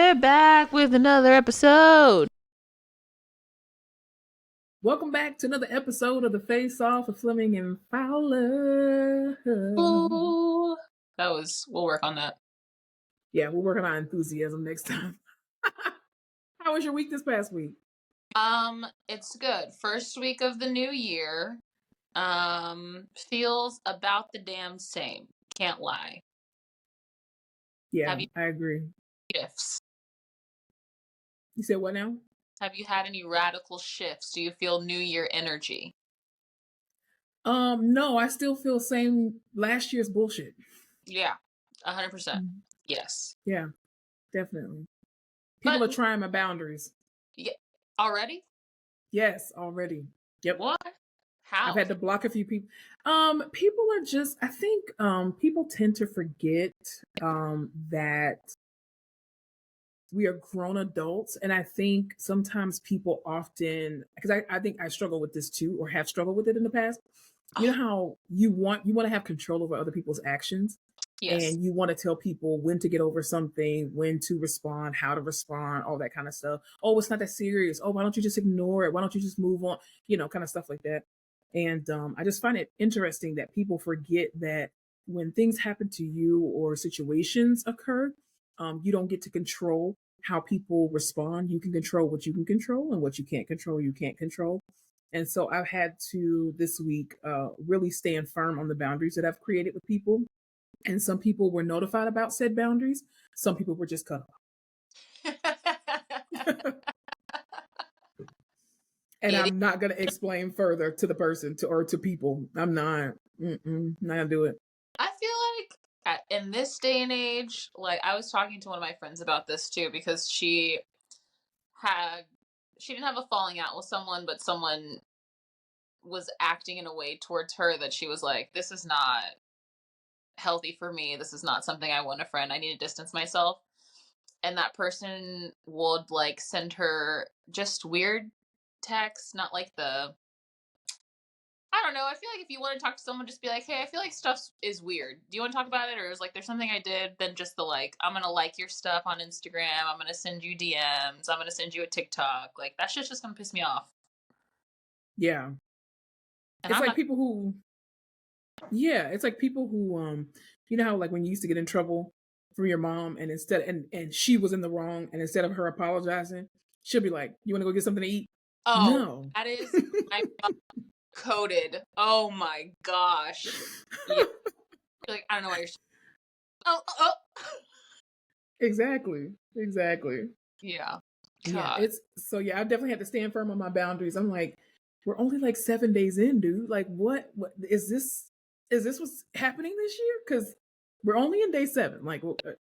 we're back with another episode. Welcome back to another episode of the Face Off with Fleming and Fowler. Ooh, we'll work on that. Yeah, we're working on enthusiasm next time. How was your week this past week? It's good. First week of the new year. Feels about the damn same. Can't lie. Yeah, Have you I agree. shifts? You said what now? Have you had any radical shifts? Do you feel new year energy? No, I still feel same last year's bullshit. Yeah, 100%. Yes. Yeah, definitely. People are trying my boundaries. Yeah, already? Yes, already. Yep. What? How? I've had to block a few people. People are just, I think people tend to forget that we are grown adults. And I think sometimes people often, because I think I struggle with this too, or have struggled with it in the past. You know how you want to have control over other people's actions. Yes. And you want to tell people when to get over something, when to respond, how to respond, all that kind of stuff. Oh, it's not that serious. Oh, why don't you just ignore it? Why don't you just move on? Kind of stuff like that. And I just find it interesting that people forget that when things happen to you or situations occur, you don't get to control how people respond. You can control what you can control, and what you can't control, you can't control. And so I've had to this week really stand firm on the boundaries that I've created with people. And some people were notified about said boundaries. Some people were just cut off. And I'm not going to explain further to the person or to people. I'm not. Not going to do it. I feel like in this day and age, like I was talking to one of my friends about this too, because she didn't have a falling out with someone, but someone was acting in a way towards her that she was like, this is not healthy for me. This is not something I want a friend. I need to distance myself. And that person would like send her just weird texts, not like I don't know. I feel like if you want to talk to someone, just be like, hey, I feel like stuff is weird. Do you want to talk about it? Or is like, there's something I did, then just the like, I'm going to like your stuff on Instagram. I'm going to send you DMs. I'm going to send you a TikTok. Like, that shit's just going to piss me off. Yeah. And it's like people who, it's like people who, you know how like when you used to get in trouble from your mom and and she was in the wrong, and instead of her apologizing, she'll be like, you want to go get something to eat? Oh, no. That is my coded. Oh my gosh. Yeah. Like, I don't know why you're. Oh. Exactly. Yeah. Yeah. I definitely had to stand firm on my boundaries. I'm like, we're only like 7 days in, dude. Like, what is this? Is this what's happening this year? Because we're only in day 7. Like,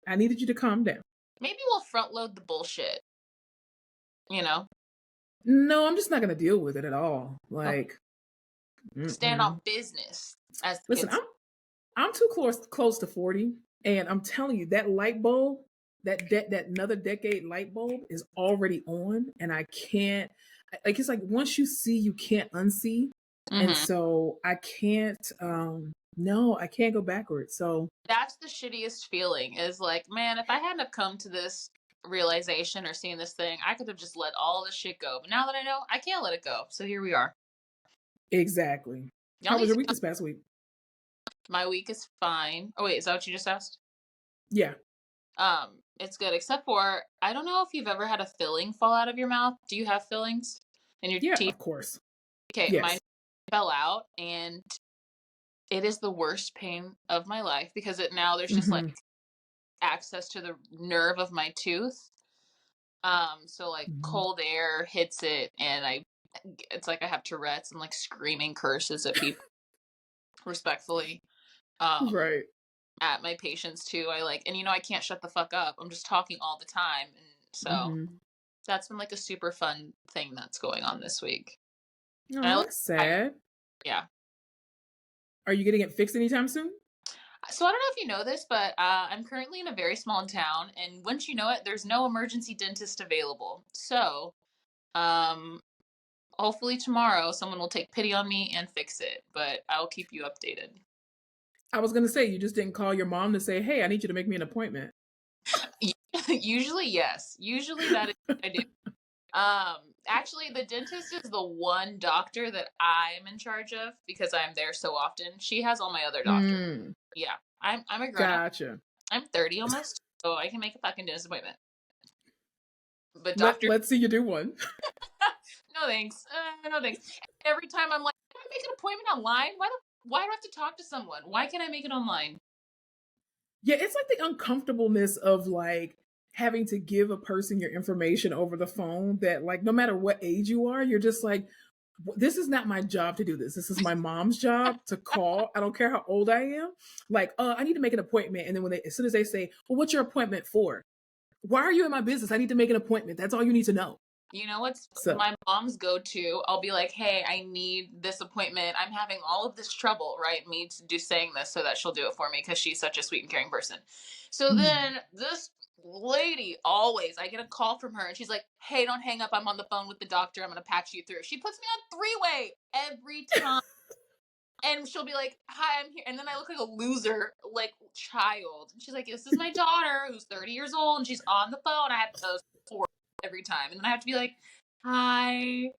I needed you to calm down. Maybe we'll front load the bullshit. No, I'm just not going to deal with it at all. Like, stand on business. Listen, I'm too close to 40, and I'm telling you that light bulb, that another decade light bulb is already on, and I can't. Like, it's like once you see, you can't unsee, and so I can't. No, I can't go backwards. So that's the shittiest feeling. Is like, man, if I hadn't have come to this realization or seen this thing, I could have just let all this shit go. But now that I know, I can't let it go. So here we are. Exactly. How was your week this past week? My week is fine. Oh wait, is that what you just asked? Yeah. It's good, except for I don't know if you've ever had a filling fall out of your mouth. Do you have fillings in your teeth? Yeah, of course. Okay, yes. Mine fell out, and it is the worst pain of my life because there's just like access to the nerve of my tooth. So like cold air hits it, and it's like I have Tourette's and like screaming curses at people respectfully. Right. At my patients too. I can't shut the fuck up. I'm just talking all the time. And so that's been like a super fun thing that's going on this week. Oh, that's sad. Yeah. Are you getting it fixed anytime soon? So I don't know if you know this, but I'm currently in a very small town, and once you know it, there's no emergency dentist available. So, hopefully tomorrow someone will take pity on me and fix it, but I'll keep you updated. I was going to say, you just didn't call your mom to say, hey, I need you to make me an appointment. Usually, yes. Usually that is what I do. Actually, the dentist is the one doctor that I'm in charge of because I'm there so often. She has all my other doctors. Mm, Yeah, I'm a grown up. gotcha. I'm 30 almost, so I can make a fucking dentist appointment. But Let doctor, let's see you do one. no thanks, no thanks. Every time I'm like, can I make an appointment online? Why do I have to talk to someone? Why can't I make it online? Yeah, it's like the uncomfortableness of like having to give a person your information over the phone that like no matter what age you are, you're just like this is not my job to do this. This is my mom's job to call. I don't care how old I am. Like, I need to make an appointment. And then as soon as they say, well, what's your appointment for? Why are you in my business? I need to make an appointment. That's all you need to know. You know what's So, my mom's go to? I'll be like, hey, I need this appointment. I'm having all of this trouble, right? Me to do saying this so that she'll do it for me because she's such a sweet and caring person. So mm. then this lady always, I get a call from her and she's like, hey, don't hang up. I'm on the phone with the doctor. I'm going to patch you through. She puts me on three-way every time. And she'll be like, hi, I'm here. And then I look like a loser, like child. And she's like, this is my daughter who's 30 years old and she's on the phone. I have those four every time. And then I have to be like, hi,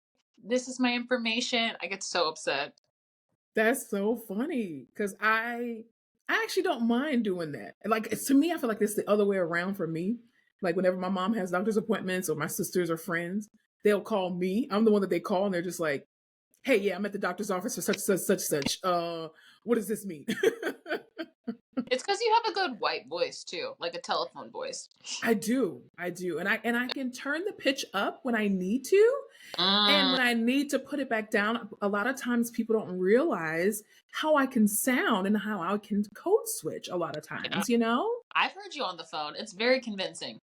this is my information. I get so upset. That's so funny because I actually don't mind doing that. Like to me, I feel like it's the other way around for me. Like whenever my mom has doctor's appointments or my sisters or friends, they'll call me. I'm the one that they call and they're just like, "Hey, yeah, I'm at the doctor's office for such. What does this mean?" It's because you have a good white voice too, like a telephone voice. I do, and I can turn the pitch up when I need to, and Mm, when I need to put it back down. A lot of times, people don't realize how I can sound and how I can code switch. A lot of yeah. times, you know. I've heard you on the phone. It's very convincing.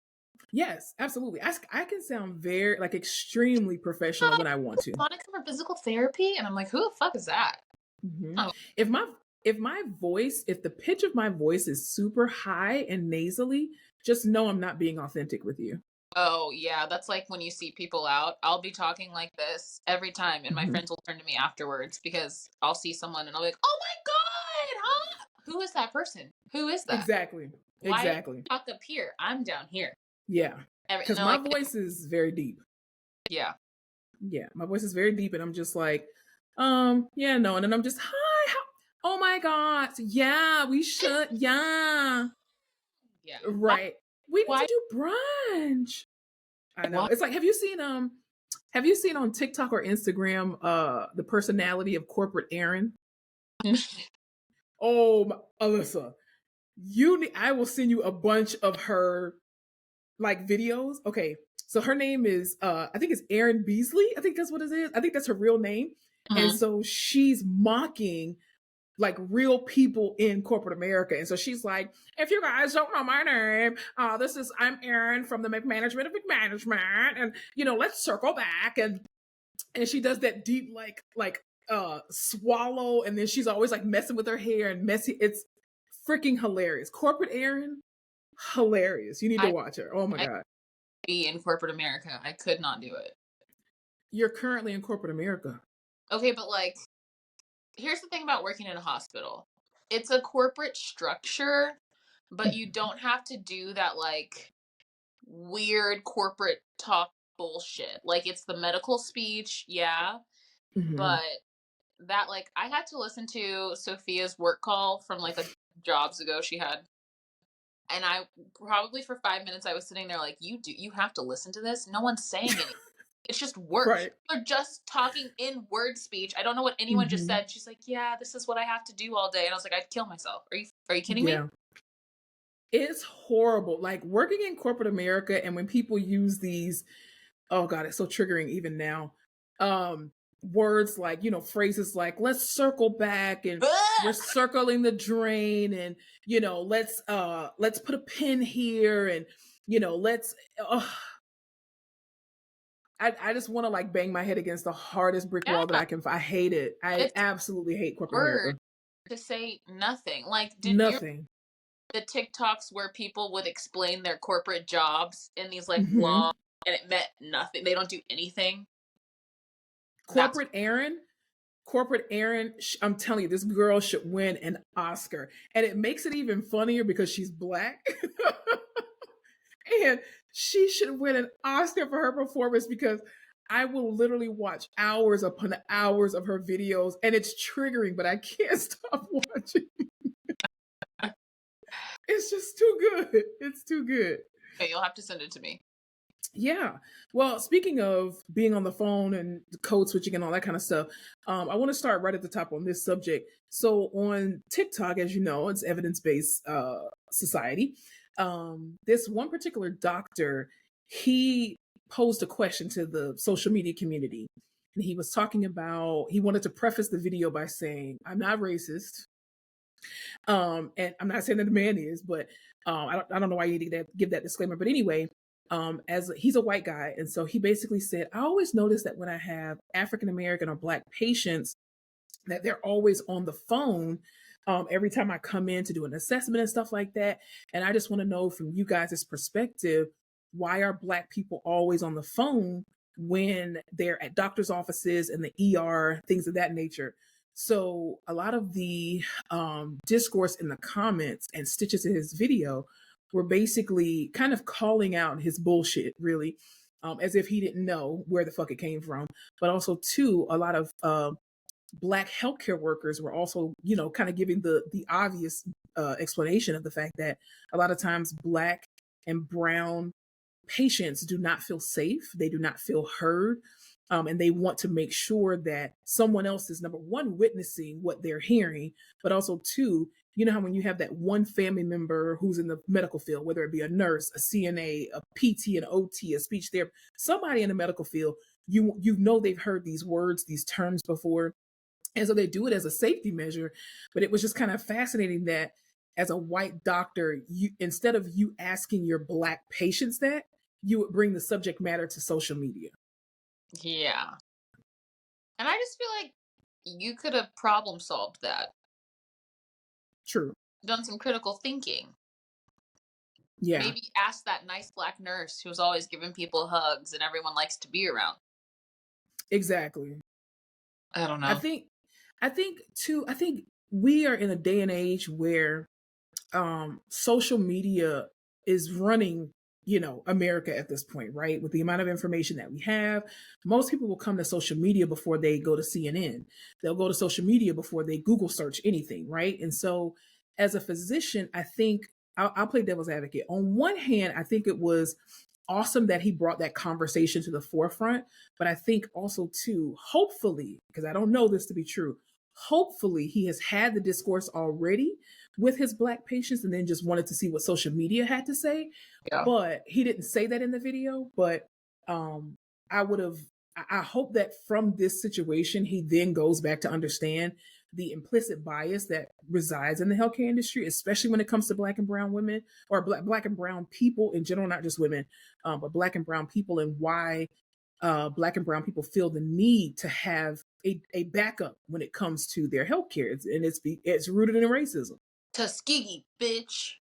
Yes, absolutely. I can sound very like extremely professional when I want to. Monica for physical therapy? And I'm like, who the fuck is that? Mhm. Oh, If my voice, if the pitch of my voice is super high and nasally, just know I'm not being authentic with you. oh yeah, that's like when you see people out. I'll be talking like this every time, and my Mhm. friends will turn to me afterwards because I'll see someone and I'll be like, "Oh my god, huh? Who is that person? Who is that? Exactly. Why did Exactly. you talk up here? I'm down here." Yeah. And Because they're my like, voice is very deep. "Yeah, Yeah, my voice is very deep, and I'm just like, yeah, no, and then I'm just, hi, oh my god, yeah, we should, yeah, yeah." Why? right. We need to Why? do brunch. I know. Why? It's like, have you seen on TikTok or Instagram the personality of corporate Aaron? Oh, Alyssa, I will send you a bunch of her like videos. Okay, so her name is I think it's Erin Beasley. I think that's what it is. I think that's her real name. And Mhm. so she's mocking like real people in corporate America. And so she's like, if you guys don't know my name, I'm Erin from the McManagement of McManagement. And let's circle back. And she does that deep swallow, and then she's always like messing with her hair and messy. It's freaking hilarious. Corporate Erin, hilarious. You need to I watch her. Oh my I god. be in corporate America. I could not do it. You're currently in corporate America. Okay, but like, here's the thing about working in a hospital. It's a corporate structure, but you don't have to do that like weird corporate talk bullshit. Like it's the medical speech, yeah, Mhm. but that like I had to listen to Sophia's work call from like a jobs ago she had, and I probably for 5 minutes I was sitting there like, you have to listen to this. No one's saying anything. It's just work. Right. They're just talking in word speech. I don't know what anyone just Mhm. said. She's like, yeah, this is what I have to do all day, and I was like, I'd kill myself. Are you kidding me? Yeah. It's horrible. Like working in corporate America, and when people use these, oh god, it's so triggering even now. Words like, phrases like let's circle back, and we're circling the drain, and let's put a pin here, and let's I just want to like bang my head against the hardest brick wall that Yeah, I can. I hate it. I it's absolutely hate corporate word America. to say nothing. Like, did you Nothing. the TikToks where people would explain their corporate jobs in these like long Hmm. and it meant nothing. They don't do anything. That's Corporate Aaron, corporate Aaron. I'm telling you, this girl should win an Oscar, and it makes it even funnier because she's black. And she should win an Oscar for her performance because I will literally watch hours upon hours of her videos and it's triggering, but I can't stop watching. It's just too good. It's too good. Okay, you'll have to send it to me. Yeah. Well, speaking of being on the phone and code switching and all that kind of stuff, I want to start right at the top on this subject. So on TikTok, as you know, it's evidence-based society. This one particular doctor, he posed a question to the social media community. And he was talking about, he wanted to preface the video by saying, I'm not racist. And I'm not saying that the man is, but I don't know why you need to give that disclaimer. But anyway, as he's a white guy, and so he basically said, I always notice that when I have African American or Black patients, that they're always on the phone every time I come in to do an assessment and stuff like that. And I just want to know from you guys' perspective, why are Black people always on the phone when they're at doctor's offices and the ER, things of that nature? So a lot of the discourse in the comments and stitches in his video were basically kind of calling out his bullshit, really, as if he didn't know where the fuck it came from. But also, too, a lot of Black healthcare workers were also, you know, kind of giving the obvious explanation of the fact that a lot of times Black and brown patients do not feel safe, they do not feel heard, and they want to make sure that someone else is, number one, witnessing what they're hearing, but also two, you know how when you have that one family member who's in the medical field, whether it be a nurse, a CNA, a PT, an OT, a speech therapist, somebody in the medical field, you know they've heard these words, these terms before, and so they do it as a safety measure. But it was just kind of fascinating that as a white doctor, you, instead of you asking your Black patients that, you would bring the subject matter to social media. Yeah. And I just feel like you could have problem solved that. True. Done some critical thinking. Yeah, Maybe ask that nice Black nurse who's always giving people hugs and everyone likes to be around. exactly. I don't I know. think I think we are in a day and age where social media is running, you know, America at this point, right? With the amount of information that we have, most people will come to social media before they go to CNN. They'll go to social media before they Google search anything, right? And so as a physician, I think I'll play devil's advocate. On one hand, I think it was awesome that he brought that conversation to the forefront, but I think also too, hopefully, because I don't know this to be true, hopefully he has had the discourse already with his Black patients and then just wanted to see what social media had to say. Yeah. But he didn't say that in the video. But um, I would have, I hope that from this situation, he then goes back to understand the implicit bias that resides in the healthcare industry, especially when it comes to Black and brown women or Black and brown people in general, not just women, but Black and brown people, and why Black and brown people feel the need to have a backup when it comes to their healthcare. And it's rooted in racism. Tuskegee, bitch.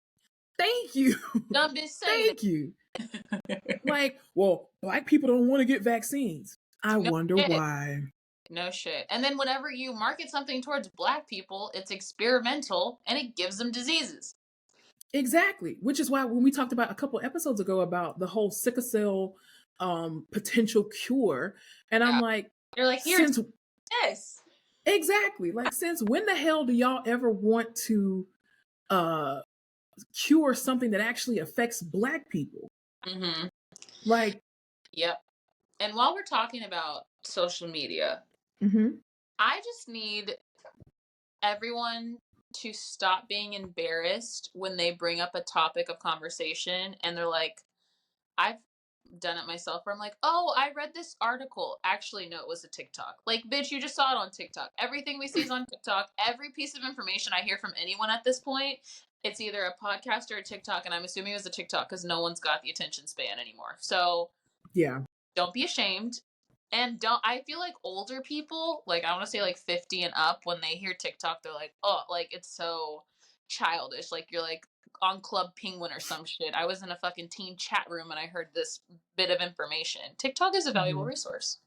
Thank you. Done been saying Thank you. it. Like, well, Black people don't want to get vaccines. I No wonder shit. why. No shit. And then whenever you market something towards Black people, it's experimental and it gives them diseases. Exactly. Which is why when we talked about a couple episodes ago about the whole sickle cell potential cure, and I'm Yeah. like, You're like, here's since this. exactly, like since when the hell do y'all ever want to uh cure something that actually affects Black people? Mm-hmm. Like, Yep. And while we're talking about social media, mhm. I just need everyone to stop being embarrassed when they bring up a topic of conversation and they're like, I've done it myself where I'm like, oh, I read this article. Actually, no, it was a TikTok. Like, bitch, you just saw it on TikTok. Everything we see is on TikTok. Every piece of information I hear from anyone at this point, it's either a podcast or a TikTok. And I'm assuming it was a TikTok because no one's got the attention span anymore. So Yeah. don't be ashamed. And don't, I feel like older people, like I want to say like 50 and up, when they hear TikTok, they're like, oh, like it's so childish. Like you're like on Club Penguin or some shit. I was in a fucking teen chat room and I heard this bit of information. TikTok is a valuable Mhm. resource.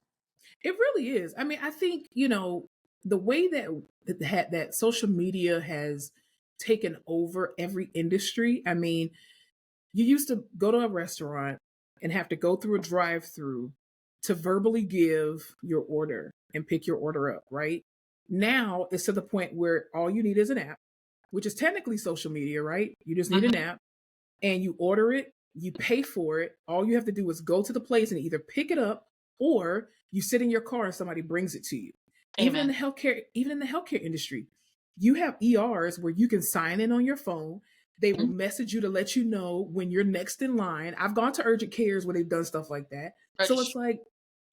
It really is. I mean, I think, you know, the way that social media has taken over every industry. I mean, You used to go to a restaurant and have to go through a drive-through to verbally give your order and pick your order up, right? Now it's to the point where all you need is an app, which is technically social media, right? You just need an Mhm. app and you order it, you pay for it. All you have to do is go to the place and either pick it up or you sit in your car and somebody brings it to you. Amen. Even in the healthcare industry, you have ERs where you can sign in on your phone. They will Mhm. message you to let you know when you're next in line. I've gone to urgent cares where they've done stuff like that. So it's Registration like,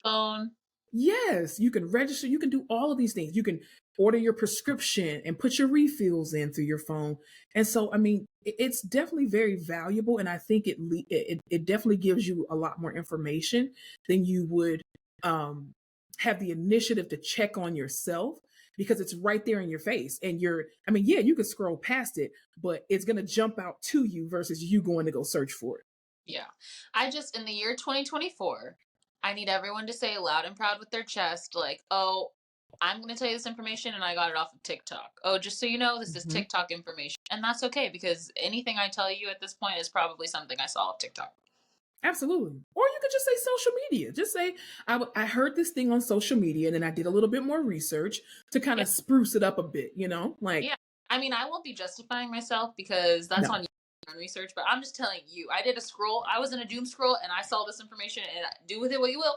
phone. yes, you can register, you can do all of these things. You can order your prescription and put your refills in through your phone. And so, I mean, it's definitely very valuable. And I think it definitely gives you a lot more information than you would um, have the initiative to check on yourself because it's right there in your face. And I mean, yeah, you could scroll past it, but it's going to jump out to you versus you going to go search for it. Yeah. I just, in the year 2024, I need everyone to say loud and proud with their chest, like, oh, I'm going to tell you this information and I got it off of TikTok. Oh, just so you know, this is Mhm. TikTok information. And that's okay because anything I tell you at this point is probably something I saw off TikTok. Absolutely. Or you could just say social media. Just say, I heard this thing on social media and then I did a little bit more research to kind Yeah. of spruce it up a bit, you know? Like, Yeah. I mean, I won't be justifying myself because that's no, on you and research, but I'm just telling you, I did a scroll. I was in a doom scroll and I saw this information and do with it what you will.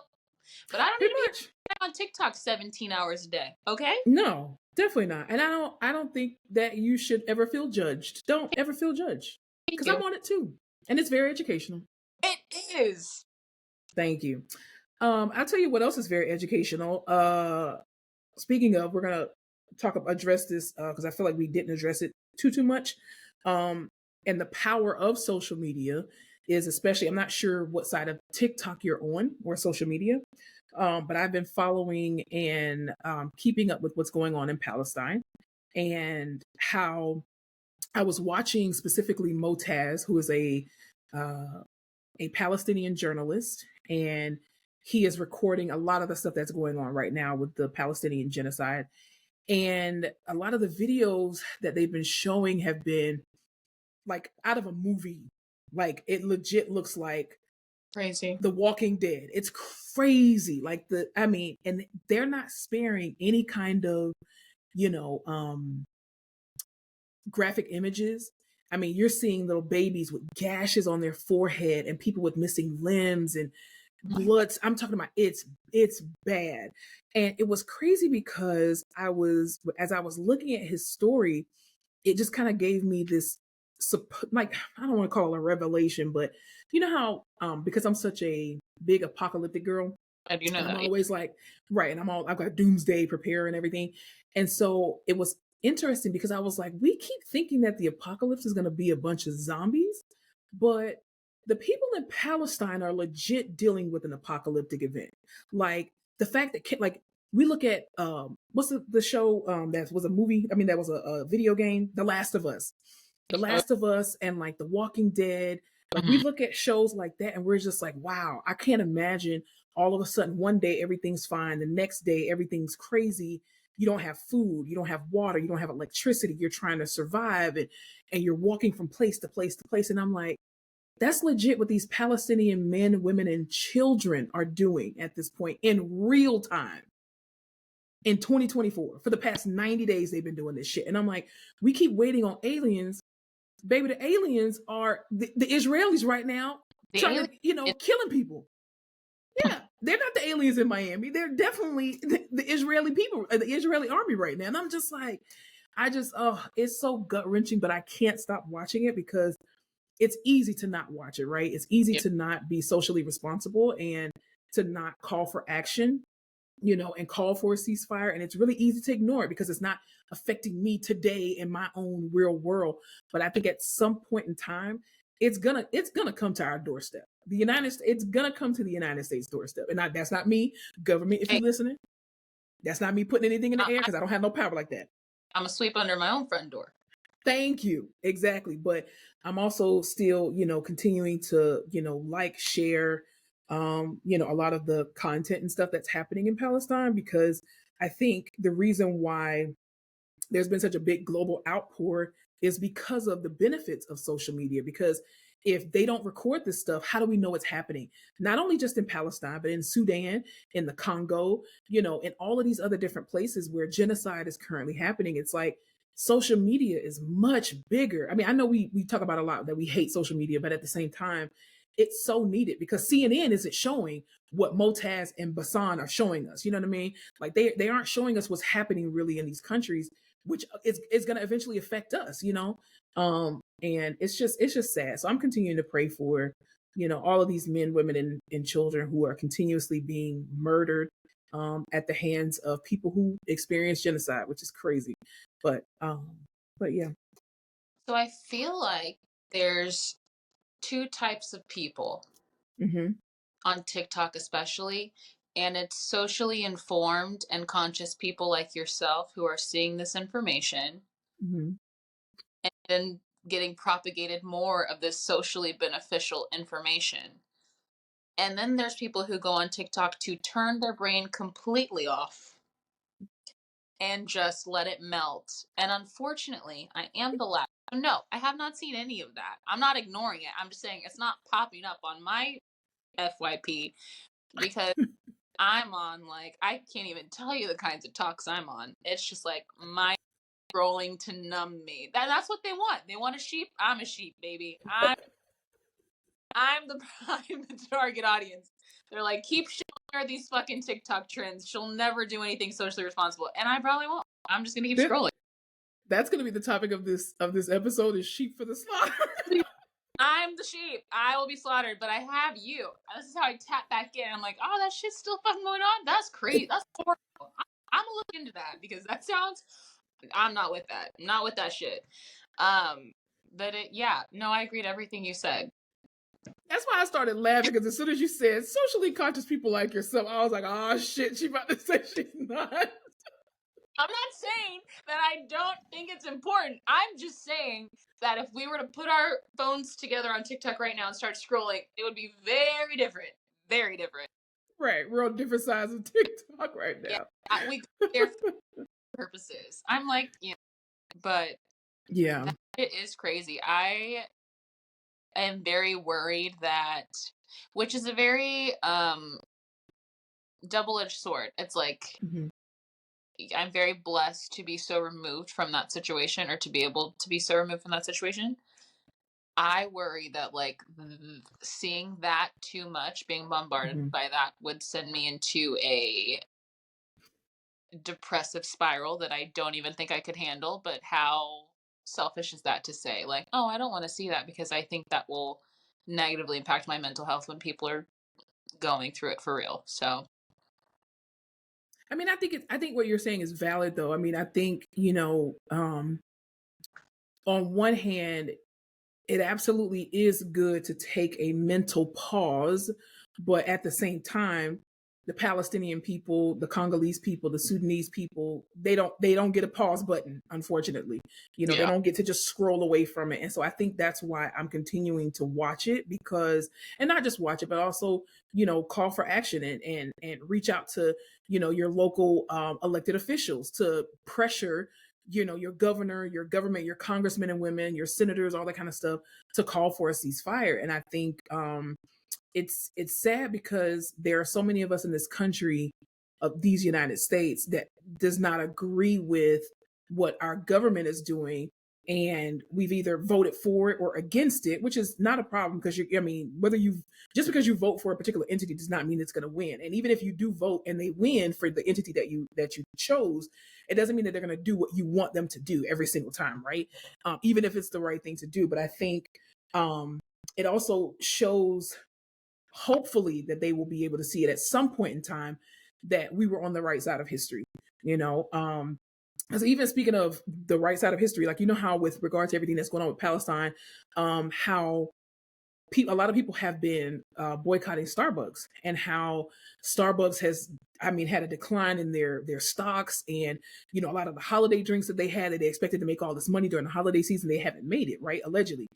But I don't need pretty to be much. on TikTok 17 hours a day. Okay? No, definitely not. And I don't think that you should ever feel judged. Don't ever feel judged. Thank Because I'm you. on it too. And it's very educational. It is. Thank you. I'll tell you what else is very educational. Speaking of, we're gonna address this because I feel like we didn't address it too much. Um, and the power of social media is especially. I'm not sure what side of TikTok you're on or social media, but I've been following and keeping up with what's going on in Palestine and how I was watching specifically Motaz, who is uh, a Palestinian journalist, and he is recording a lot of the stuff that's going on right now with the Palestinian genocide. And a lot of the videos that they've been showing have been like out of a movie. Like it legit looks like Crazy. The Walking Dead. It's crazy. Like I mean, and they're not sparing any kind of, you know, graphic images. I mean, you're seeing little babies with gashes on their forehead and people with missing limbs and blood. I'm talking about it's bad. And it was crazy because as I was looking at his story, it just kind of gave me this like I don't want to call it a revelation, but you know how because I'm such a big apocalyptic girl, I do know and I'm that. Yeah. always like, right, and I've got doomsday prepare and everything. And so it was interesting because I was like, we keep thinking that the apocalypse is going to be a bunch of zombies, but the people in Palestine are legit dealing with an apocalyptic event. Like the fact that like we look at what's the show that was a movie, I mean that was a video game, The Last of Us. The Uh, Last of Us and like The Walking Dead. Like we mhm. look at shows like that and we're just like, wow, I can't imagine all of a sudden one day everything's fine, the next day everything's crazy. You don't have food, you don't have water, you don't have electricity, you're trying to survive and you're walking from place to place to place. And I'm like, that's legit what these Palestinian men, women, and children are doing at this point in real time in 2024. For the past 90 days, they've been doing this shit. And I'm like, we keep waiting on aliens. Baby, the aliens are the Israelis right now The trying alien to, is killing people. Yeah, they're not the aliens in Miami. They're definitely the Israeli people, the Israeli army right now. And I'm just like, oh, it's so gut wrenching, but I can't stop watching it because it's easy to not watch it, right? It's easy yeah. to not be socially responsible and to not call for action, and call for a ceasefire. And it's really easy to ignore it because it's not affecting me today in my own real world. But I think at some point in time, it's gonna come to our doorstep. The United States, it's gonna come to the United States doorstep. And that's not me, government, if Hey, you're listening. That's not me putting anything in the air I, because I don't have no power like that. I'm a sweep under my own front door. Thank you. Exactly. But I'm also still, continuing to, like, share, a lot of the content and stuff that's happening in Palestine because I think the reason why there's been such a big global outpour is because of the benefits of social media. Because if they don't record this stuff, how do we know it's happening? Not only just in Palestine, but in Sudan, in the Congo, in all of these other different places where genocide is currently happening. It's like social media is much bigger. I mean, I know we talk about a lot that we hate social media, but at the same time, it's so needed because CNN isn't showing what Motaz and Bassan are showing us. You know what I mean? Like they aren't showing us what's happening really in these countries, which is going to eventually affect us. And it's just sad. So I'm continuing to pray for all of these men, women, and children who are continuously being murdered at the hands of people who experience genocide, which is crazy. But yeah. So I feel like there's two types of people Hmm. on TikTok, especially, and it's socially informed and conscious people like yourself who are seeing this information Hmm. and then getting propagated more of this socially beneficial information. And then there's people who go on TikTok to turn their brain completely off and just let it melt. And unfortunately, I am the last. No, I have not seen any of that. I'm not ignoring it. I'm just saying it's not popping up on my FYP because I'm on, like, I can't even tell you the kinds of talks I'm on. It's just like my scrolling to numb me. That's what they want. They want a sheep. I'm a sheep, baby. I'm the I'm the target audience. They're like, keep showing her these fucking TikTok trends. She'll never do anything socially responsible, and I probably won't. I'm just gonna keep scrolling. That's going to be the topic of this episode: is sheep for the slaughter. I'm the sheep. I will be slaughtered, but I have you. This is how I tap back in. I'm like, oh, that shit's still fucking going on. That's crazy. That's horrible. I'm gonna look into that because that sounds. I'm not with that. I'm not with that shit. But yeah, no, I agreed everything you said. That's why I started laughing because as soon as you said socially conscious people like yourself, I was like, oh shit, she about to say she's not. I'm not saying that I don't think it's important. I'm just saying that if we were to put our phones together on TikTok right now and start scrolling, it would be very different. Very different. Right, we're on different sides of TikTok right Yeah, now. we go there for purposes. I'm like, but Yeah. it is crazy. I am very worried that, which is a very double-edged sword. It's like Hmm. I'm very blessed to be so removed from that situation, or to be able to be so removed from that situation. I worry that, like, seeing that too much, being bombarded Hmm. by that, would send me into a depressive spiral that I don't even think I could handle. But how selfish is that to say, like, oh, I don't want to see that because I think that will negatively impact my mental health when people are going through it for real. So, I mean, I think what you're saying is valid though. I mean, I think, on one hand, it absolutely is good to take a mental pause, but at the same time, the Palestinian people, the Congolese people, the Sudanese people, they don't get a pause button, unfortunately. They yeah. don't get to just scroll away from it. And so I think that's why I'm continuing to watch it, because, and not just watch it, but also, call for action and reach out to, your local elected officials to pressure your governor, your government, your congressmen and women, your senators, all that kind of stuff, to call for a ceasefire. And I think it's sad because there are so many of us in this country, of these United States, that does not agree with what our government is doing, and we've either voted for it or against it, which is not a problem, because I mean, whether you just because you vote for a particular entity does not mean it's going to win. And even if you do vote and they win for the entity that you chose, it doesn't mean that they're going to do what you want them to do every single time, right? Even if it's the right thing to do. But I think it also shows, hopefully, that they will be able to see it at some point in time, that we were on the right side of history. So even speaking of the right side of history, like, how with regard to everything that's going on with Palestine, how a lot of people have been boycotting Starbucks, and how Starbucks has, I mean, had a decline in their stocks, and a lot of the holiday drinks that they had, that they expected to make all this money during the holiday season, they haven't made it, right? Allegedly.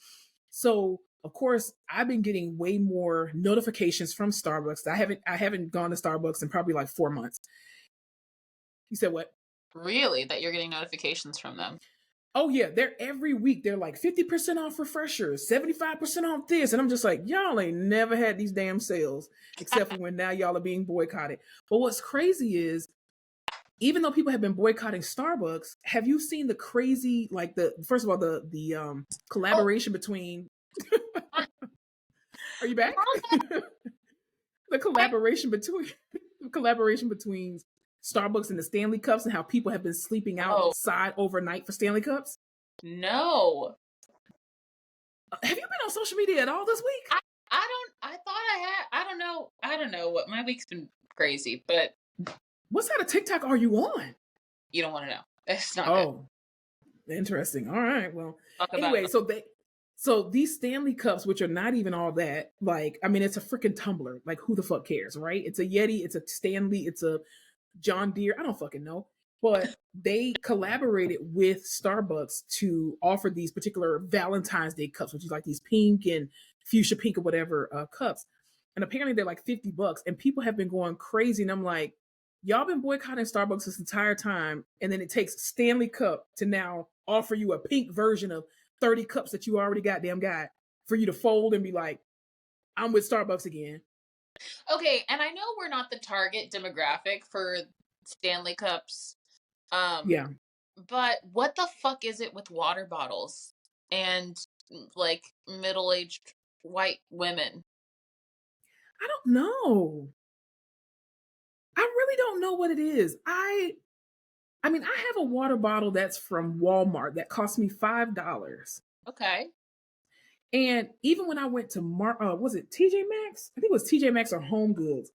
So of course, I've been getting way more notifications from Starbucks. I haven't gone to Starbucks in probably like 4 months. You said what? Really, that you're getting notifications from them? Oh yeah, they're every week they're like 50% off refreshers, 75% off this. And I'm just like, y'all ain't never had these damn sales, except for when now y'all are being boycotted. But what's crazy is even though people have been boycotting Starbucks, have you seen the crazy like the first of all the Oh, collaboration between I, are you back? The I, collaboration between the collaboration between Starbucks and the Stanley Cups and how people have been sleeping oh outside overnight for Stanley Cups. no. Have you been on social media at all this week? I, I don't. I thought I had. I don't know. I don't know what my week's been crazy, but What side of TikTok are you on? you don't want to know. It's not good. Oh, interesting. All right. Well, Talk about anyway, it. so these Stanley Cups, which are not even all that, like, I mean, it's a freaking tumbler. Like, who the fuck cares, right? It's a Yeti, it's a Stanley, it's a John Deere. I don't fucking know. But they collaborated with Starbucks to offer these particular Valentine's Day cups, which is like these pink and fuchsia pink or whatever cups. And apparently they're like $50. And people have been going crazy. And I'm like, y'all been boycotting Starbucks this entire time. And then it takes Stanley Cup to now offer you a pink version of 30 cups that you already goddamn got for you to fold and be like, I'm with Starbucks again. Okay, and I know we're not the target demographic for Stanley Cups. Um, Yeah. but what the fuck is it with water bottles and like middle-aged white women? I don't know. I really don't know what it is. I mean, I have a water bottle that's from Walmart that cost me $5. Okay. And even when I went to was it TJ Maxx? I think it was TJ Maxx or Home Goods.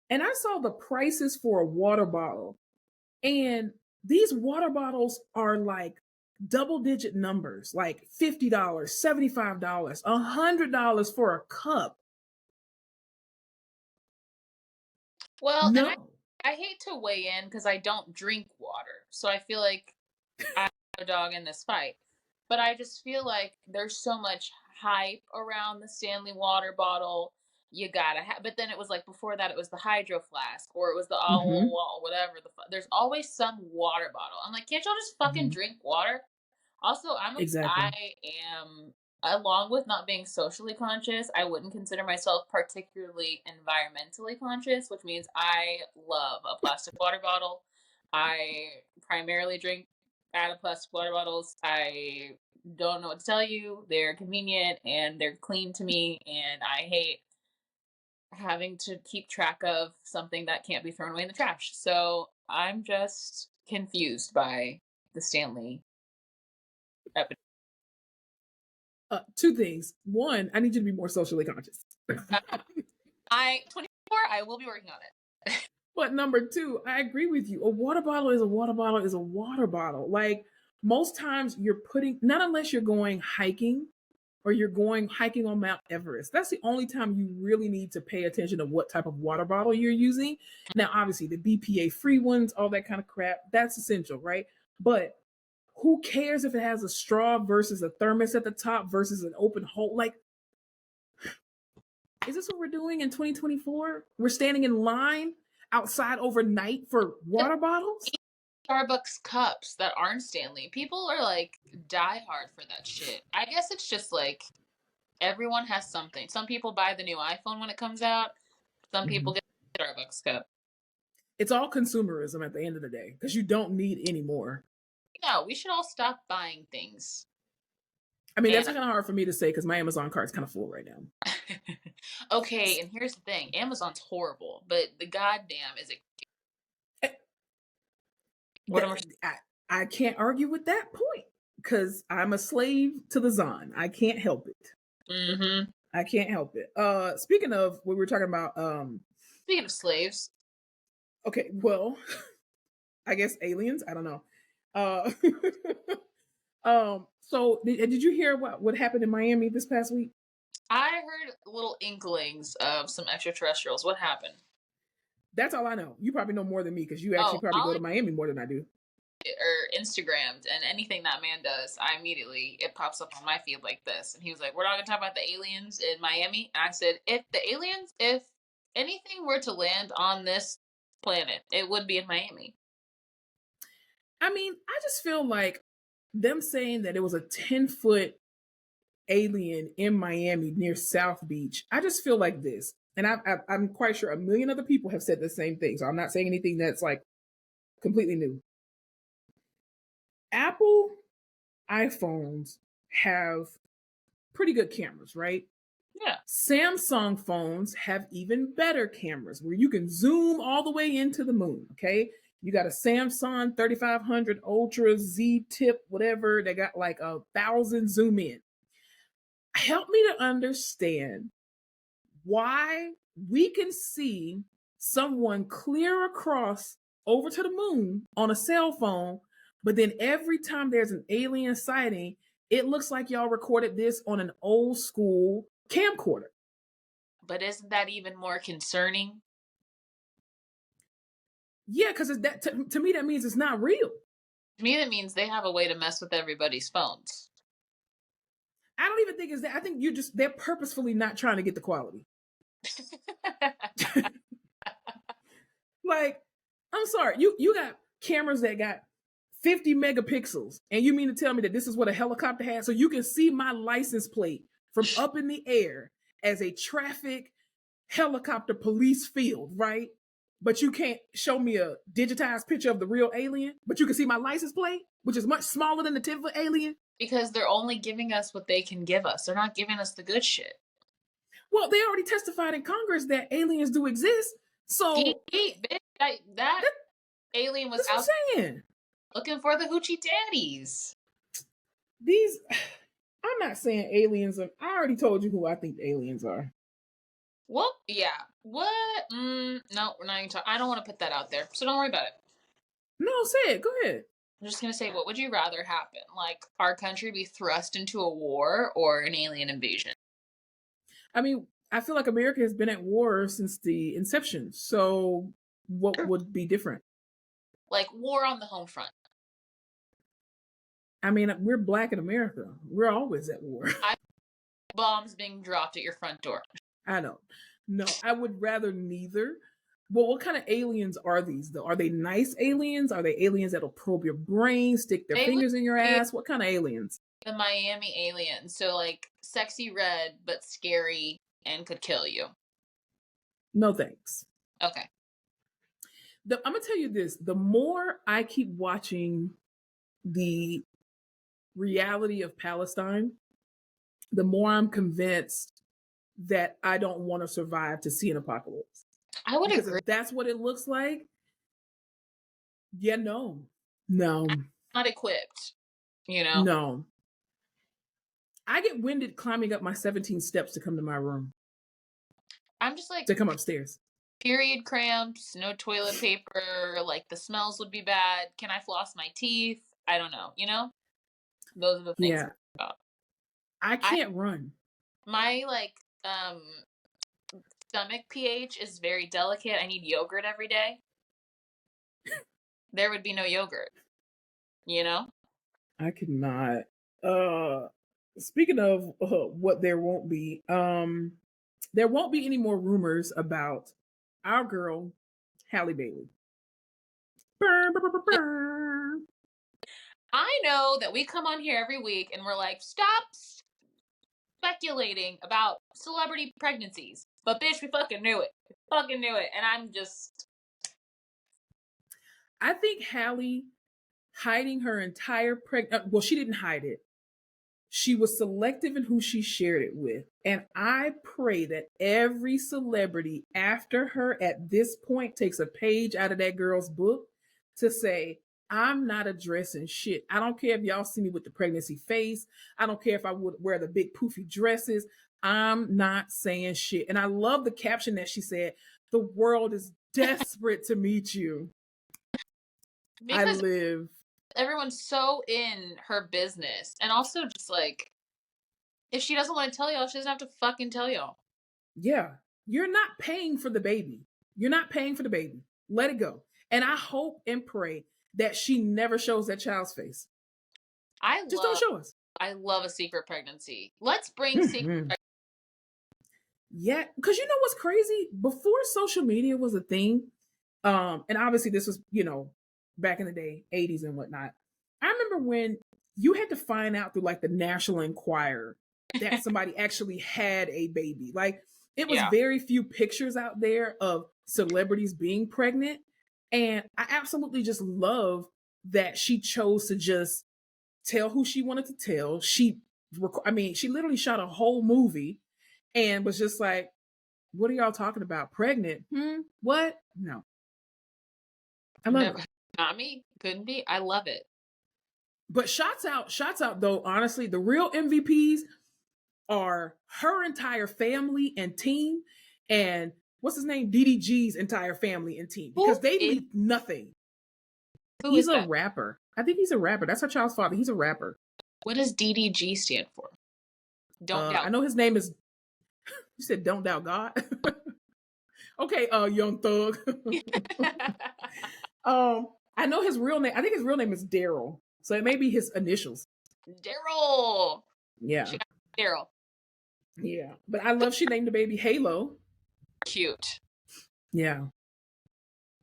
And I saw the prices for a water bottle. And these water bottles are like double digit numbers, like $50, $75, $100 for a cup. Well, and No. I hate to weigh in because I don't drink water, so I feel like I have a dog in this fight. But I just feel like there's so much hype around the Stanley water bottle. You gotta have, but then it was like before that, it was the Hydro Flask or it was the Hmm. Wall, whatever. There's always some water bottle. I'm like, can't y'all just fucking Hmm. drink water? Also, I Exactly. am along with not being socially conscious, I wouldn't consider myself particularly environmentally conscious, which means I love a plastic water bottle. I primarily drink out of plastic water bottles. I don't know what to tell you. They're convenient and they're clean to me, and I hate having to keep track of something that can't be thrown away in the trash. So I'm just confused by the Stanley epidemic. Two things. One, I need you to be more socially conscious. I 24. I will be working on it. But number two, I agree with you. A water bottle is a water bottle is a water bottle. Like most times you're putting, not unless you're going hiking or you're going hiking on Mount Everest. That's the only time you really need to pay attention to what type of water bottle you're using. Now, obviously, the BPA free ones, all that kind of crap, that's essential, right? But who cares if it has a straw versus a thermos at the top versus an open hole? Like, is this what we're doing in 2024? We're standing in line outside overnight for water bottles? Starbucks cups that aren't Stanley. People are like die hard for that shit. I guess it's just like everyone has something. Some people buy the new iPhone when it comes out. Some Mhm. people get a Starbucks cup. It's all consumerism at the end of the day because you don't need any more. No, we should all stop buying things. I mean, that's And kind of hard for me to say because my Amazon cart's kind of full right now. okay, and here's the thing: Amazon's horrible, but the goddamn is it? Eh, What that- am I? I can't argue with that point because I'm a slave to the Zon. I can't help it. Mm-hmm. I can't help it. Speaking of what we were talking about, Speaking of slaves, okay, well, I guess aliens. I don't know. Uh, so did you hear what happened in Miami this past week? I heard little inklings of some extraterrestrials. What happened? That's all I know. You probably know more than me because you actually Oh, probably go to Miami more than I do. or Instagrammed, and anything that man does, I immediately it pops up on my feed like this. And he was like, "We're not gonna talk about the aliens in Miami." And I said, if anything were to land on this planet, it would be in Miami." I mean, I just feel like them saying that it was a 10-foot alien in Miami near South Beach. I just feel like this, and I'm quite sure a million other people have said the same thing. So I'm not saying anything that's like completely new. Apple iPhones have pretty good cameras, right? Yeah. Samsung phones have even better cameras where you can zoom all the way into the moon. Okay. You got a Samsung 3500 Ultra Z Tip, whatever. They got like 1,000 zoom in. Help me to understand why we can see someone clear across over to the moon on a cell phone, but then every time there's an alien sighting, it looks like y'all recorded this on an old school camcorder. But isn't that even more concerning? Yeah, because that to me that means it's not real. To me, that means they have a way to mess with everybody's phones. I don't even think it's that. I think they're purposefully not trying to get the quality. Like, I'm sorry, you got cameras that got 50 megapixels, and you mean to tell me that this is what a helicopter has? So you can see my license plate from up in the air as a traffic helicopter police field, right? But you can't show me a digitized picture of the real alien, but you can see my license plate, which is much smaller than the 10-foot alien. Because they're only giving us what they can give us. They're not giving us the good shit. Well, they already testified in Congress that aliens do exist. So that alien was out saying. Looking for the hoochie daddies. I'm not saying aliens are. I already told you who I think the aliens are. Well, yeah. What? No, we're not even talking. I don't want to put that out there, so don't worry about it. No, say it. Go ahead. I'm just going to say, what would you rather happen? Like, our country be thrust into a war or an alien invasion? I mean, I feel like America has been at war since the inception. So what would be different? Like, war on the home front. I mean, we're Black in America. We're always at war. Bombs being dropped at your front door. I know. No, I would rather neither. Well, what kind of aliens are these, though? Are they nice aliens? Are they aliens that'll probe your brain, stick their fingers in your ass? What kind of aliens? The Miami aliens. So, like, sexy red, but scary and could kill you. No thanks. Okay. I'm going to tell you this. The more I keep watching the reality of Palestine, the more I'm convinced that I don't want to survive to see an apocalypse. I would agree. If that's what it looks like. Yeah, no. I'm not equipped, you know? No. I get winded climbing up my 17 steps to come to my room. I'm just like... To come upstairs. Period cramps, no toilet paper, like the smells would be bad. Can I floss my teeth? I don't know, you know? Those are the things. Yeah. I can't run. My, like, stomach pH is very delicate. I need yogurt every day. There would be no yogurt, you know? I could not. Speaking of what there won't be, there won't be any more rumors about our girl, Halle Bailey. Burr, burr, burr, burr. I know that we come on here every week and we're like, stop speculating about celebrity pregnancies. But bitch, we fucking knew it. We fucking knew it. And I'm just... I think Halle hiding her entire well, she didn't hide it. She was selective in who she shared it with. And I pray that every celebrity after her at this point takes a page out of that girl's book to say, I'm not addressing shit. I don't care if y'all see me with the pregnancy face. I don't care if I would wear the big poofy dresses. I'm not saying shit. And I love the caption that she said, the world is desperate to meet you. Because I live. Everyone's so in her business. And also just like, if she doesn't want to tell y'all, she doesn't have to fucking tell y'all. Yeah. You're not paying for the baby. You're not paying for the baby. Let it go. And I hope and pray that she never shows that child's face. Don't show us. I love a secret pregnancy. Let's bring secret pregnancy. Yeah, because you know what's crazy? Before social media was a thing, and obviously this was, back in the day, 80s and whatnot. I remember when you had to find out through like the National Enquirer that somebody actually had a baby. Like it was Yeah. very few pictures out there of celebrities being pregnant. And I absolutely just love that she chose to just tell who she wanted to tell. She literally shot a whole movie and was just like, what are y'all talking about? Pregnant? What? No. I love Never, it. not me. Couldn't be. I love it. But shots out though, honestly, the real MVPs are her entire family and team and what's his name? DDG's entire family and team because they leave nothing. Who He's is a that? rapper. I think he's a rapper. That's her child's father. He's a rapper. What does DDG stand for? Don't doubt. I know his name is. You said "Don't Doubt God." Okay, Young Thug. I know his real name. I think his real name is Daryl. So it may be his initials. Daryl. Yeah. Daryl. Yeah. But I love she named the baby Halo. Cute. Yeah.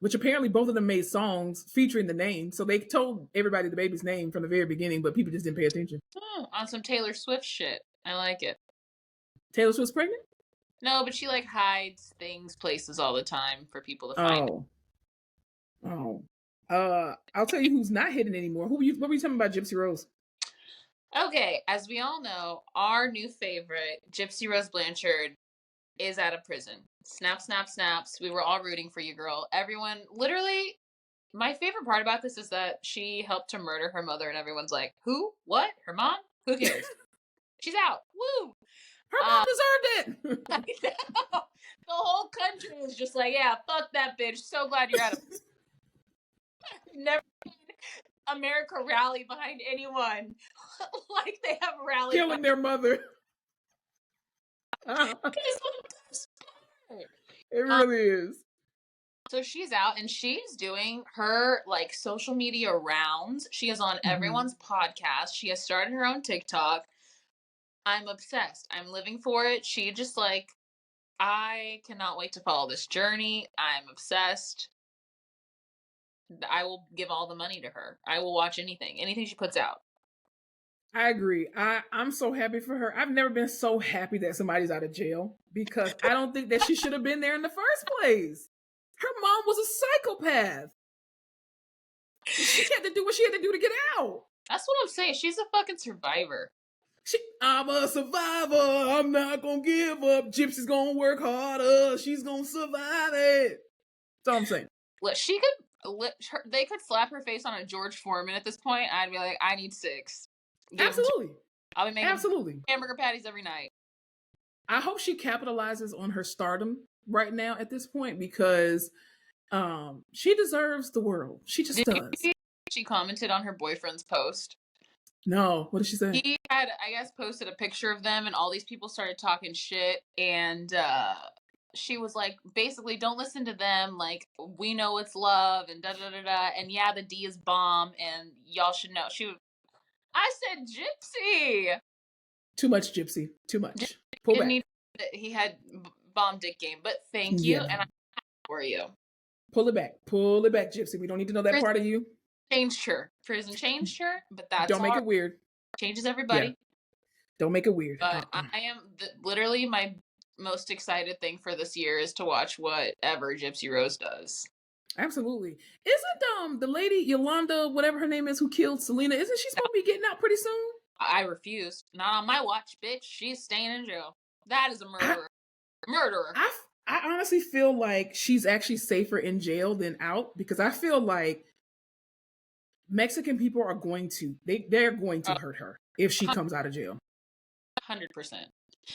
Which apparently both of them made songs featuring the name. So they told everybody the baby's name from the very beginning, but people just didn't pay attention. On some Taylor Swift shit. I like it. Taylor Swift's pregnant? No, but she like hides things places all the time for people to find. I'll tell you who's not hidden anymore. What were you talking about, Gypsy Rose? Okay, as we all know, our new favorite, Gypsy Rose Blanchard, is out of prison. Snap, snap, snaps. We were all rooting for you, girl. Everyone, literally, my favorite part about this is that she helped to murder her mother, and everyone's like, who? What? Her mom? Who cares? She's out. Woo! Her mom deserved it. I know. The whole country was just like, yeah, fuck that bitch. So glad you're out of prison. Never seen America rally behind anyone like they have rallied killing their mother. It really is. So she's out and she's doing her like social media rounds. She is on everyone's podcast. She has started her own TikTok. I'm obsessed. I'm living for it. She just like, I cannot wait to follow this journey. I'm obsessed. I will give all the money to her. I will watch anything she puts out. I agree. I'm so happy for her. I've never been so happy that somebody's out of jail because I don't think that she should have been there in the first place. Her mom was a psychopath. She had to do what she had to do to get out. That's what I'm saying. She's a fucking survivor. I'm a survivor. I'm not gonna give up. Gypsy's gonna work harder. She's gonna survive it. That's all I'm saying. Look, they could slap her face on a George Foreman at this point. I'd be like, I need 6. Absolutely. I'll be making hamburger patties every night. I hope she capitalizes on her stardom right now at this point because she deserves the world. She just does. She commented on her boyfriend's post. No, what did she say? He had, I guess, posted a picture of them and all these people started talking shit and she was like, basically, don't listen to them. Like, we know it's love and da-da-da-da. And yeah, the D is bomb and y'all should know. I said Gypsy. Too much, Gypsy. Too much. Pull back. He had bomb dick game, but thank you. And I'm happy for you. Pull it back. Pull it back, Gypsy. We don't need to know that part of you. Changed her. Prison changed her, but that's don't make it weird. Changes everybody. Yeah. Don't make it weird. But I am literally my most excited thing for this year is to watch whatever Gypsy Rose does. Absolutely. Isn't the lady Yolanda, whatever her name is, who killed Selena, isn't she supposed to be getting out pretty soon? I refuse. Not on my watch, bitch. She's staying in jail. That is a murderer. Murderer. I honestly feel like she's actually safer in jail than out because I feel like Mexican people are going to they're going to hurt her if she comes out of jail. 100%.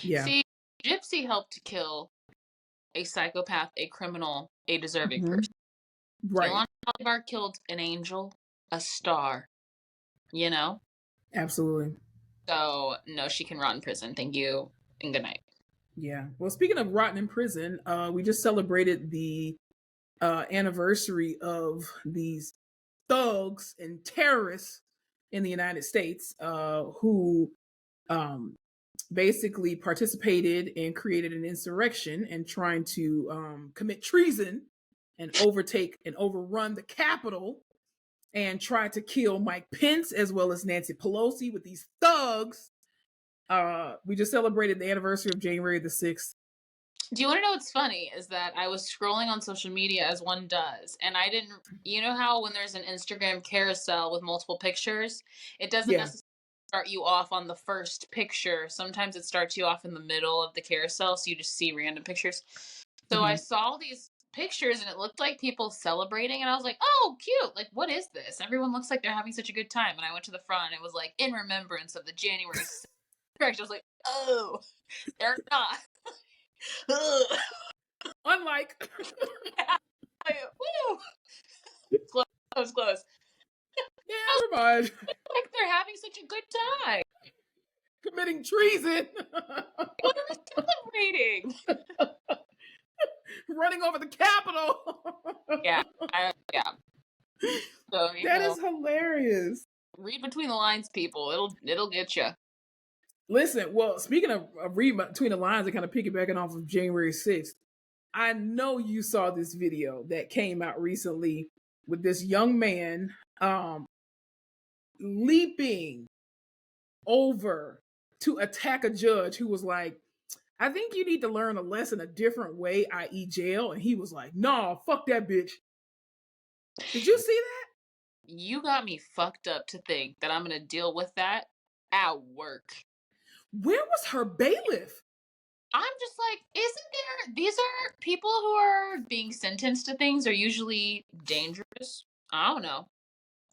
Yeah. See, Gypsy helped to kill a psychopath, a criminal, a deserving person. Right. Yolanda Bolivar killed an angel, a star. You know? Absolutely. So, no, she can rot in prison. Thank you, and good night. Yeah. Well, speaking of rotting in prison, we just celebrated the anniversary of these thugs and terrorists in the United States who basically participated and created an insurrection and trying to commit treason and overtake and overrun the Capitol and tried to kill Mike Pence as well as Nancy Pelosi with these thugs. We just celebrated the anniversary of January the 6th. Do you want to know what's funny? Is that I was scrolling on social media as one does, and I didn't. You know how when there's an Instagram carousel with multiple pictures, it doesn't Yeah. necessarily start you off on the first picture. Sometimes it starts you off in the middle of the carousel, so you just see random pictures. So I Mm-hmm. saw these pictures, and it looked like people celebrating, and I was like, "Oh, cute! Like, what is this? Everyone looks like they're having such a good time." And I went to the front, and it was like, "In remembrance of the January 6th." I was like, "Oh, they're not." Unlike Woo! Close, close. yeah, everybody Like they're having such a good time. committing treason, What are we celebrating? running over the Capitol. Yeah, yeah. So that is hilarious. read between the lines, people. It'll get you. Listen, well, speaking of reading between the lines and kind of piggybacking off of January 6th, I know you saw this video that came out recently with this young man leaping over to attack a judge who was like, I think you need to learn a lesson a different way, i.e., jail. And he was like, nah, fuck that bitch. Did you see that? You got me fucked up to think that I'm gonna deal with that at work. Where was her bailiff? I'm just like, isn't there? These are people who are being sentenced to things are usually dangerous. I don't know.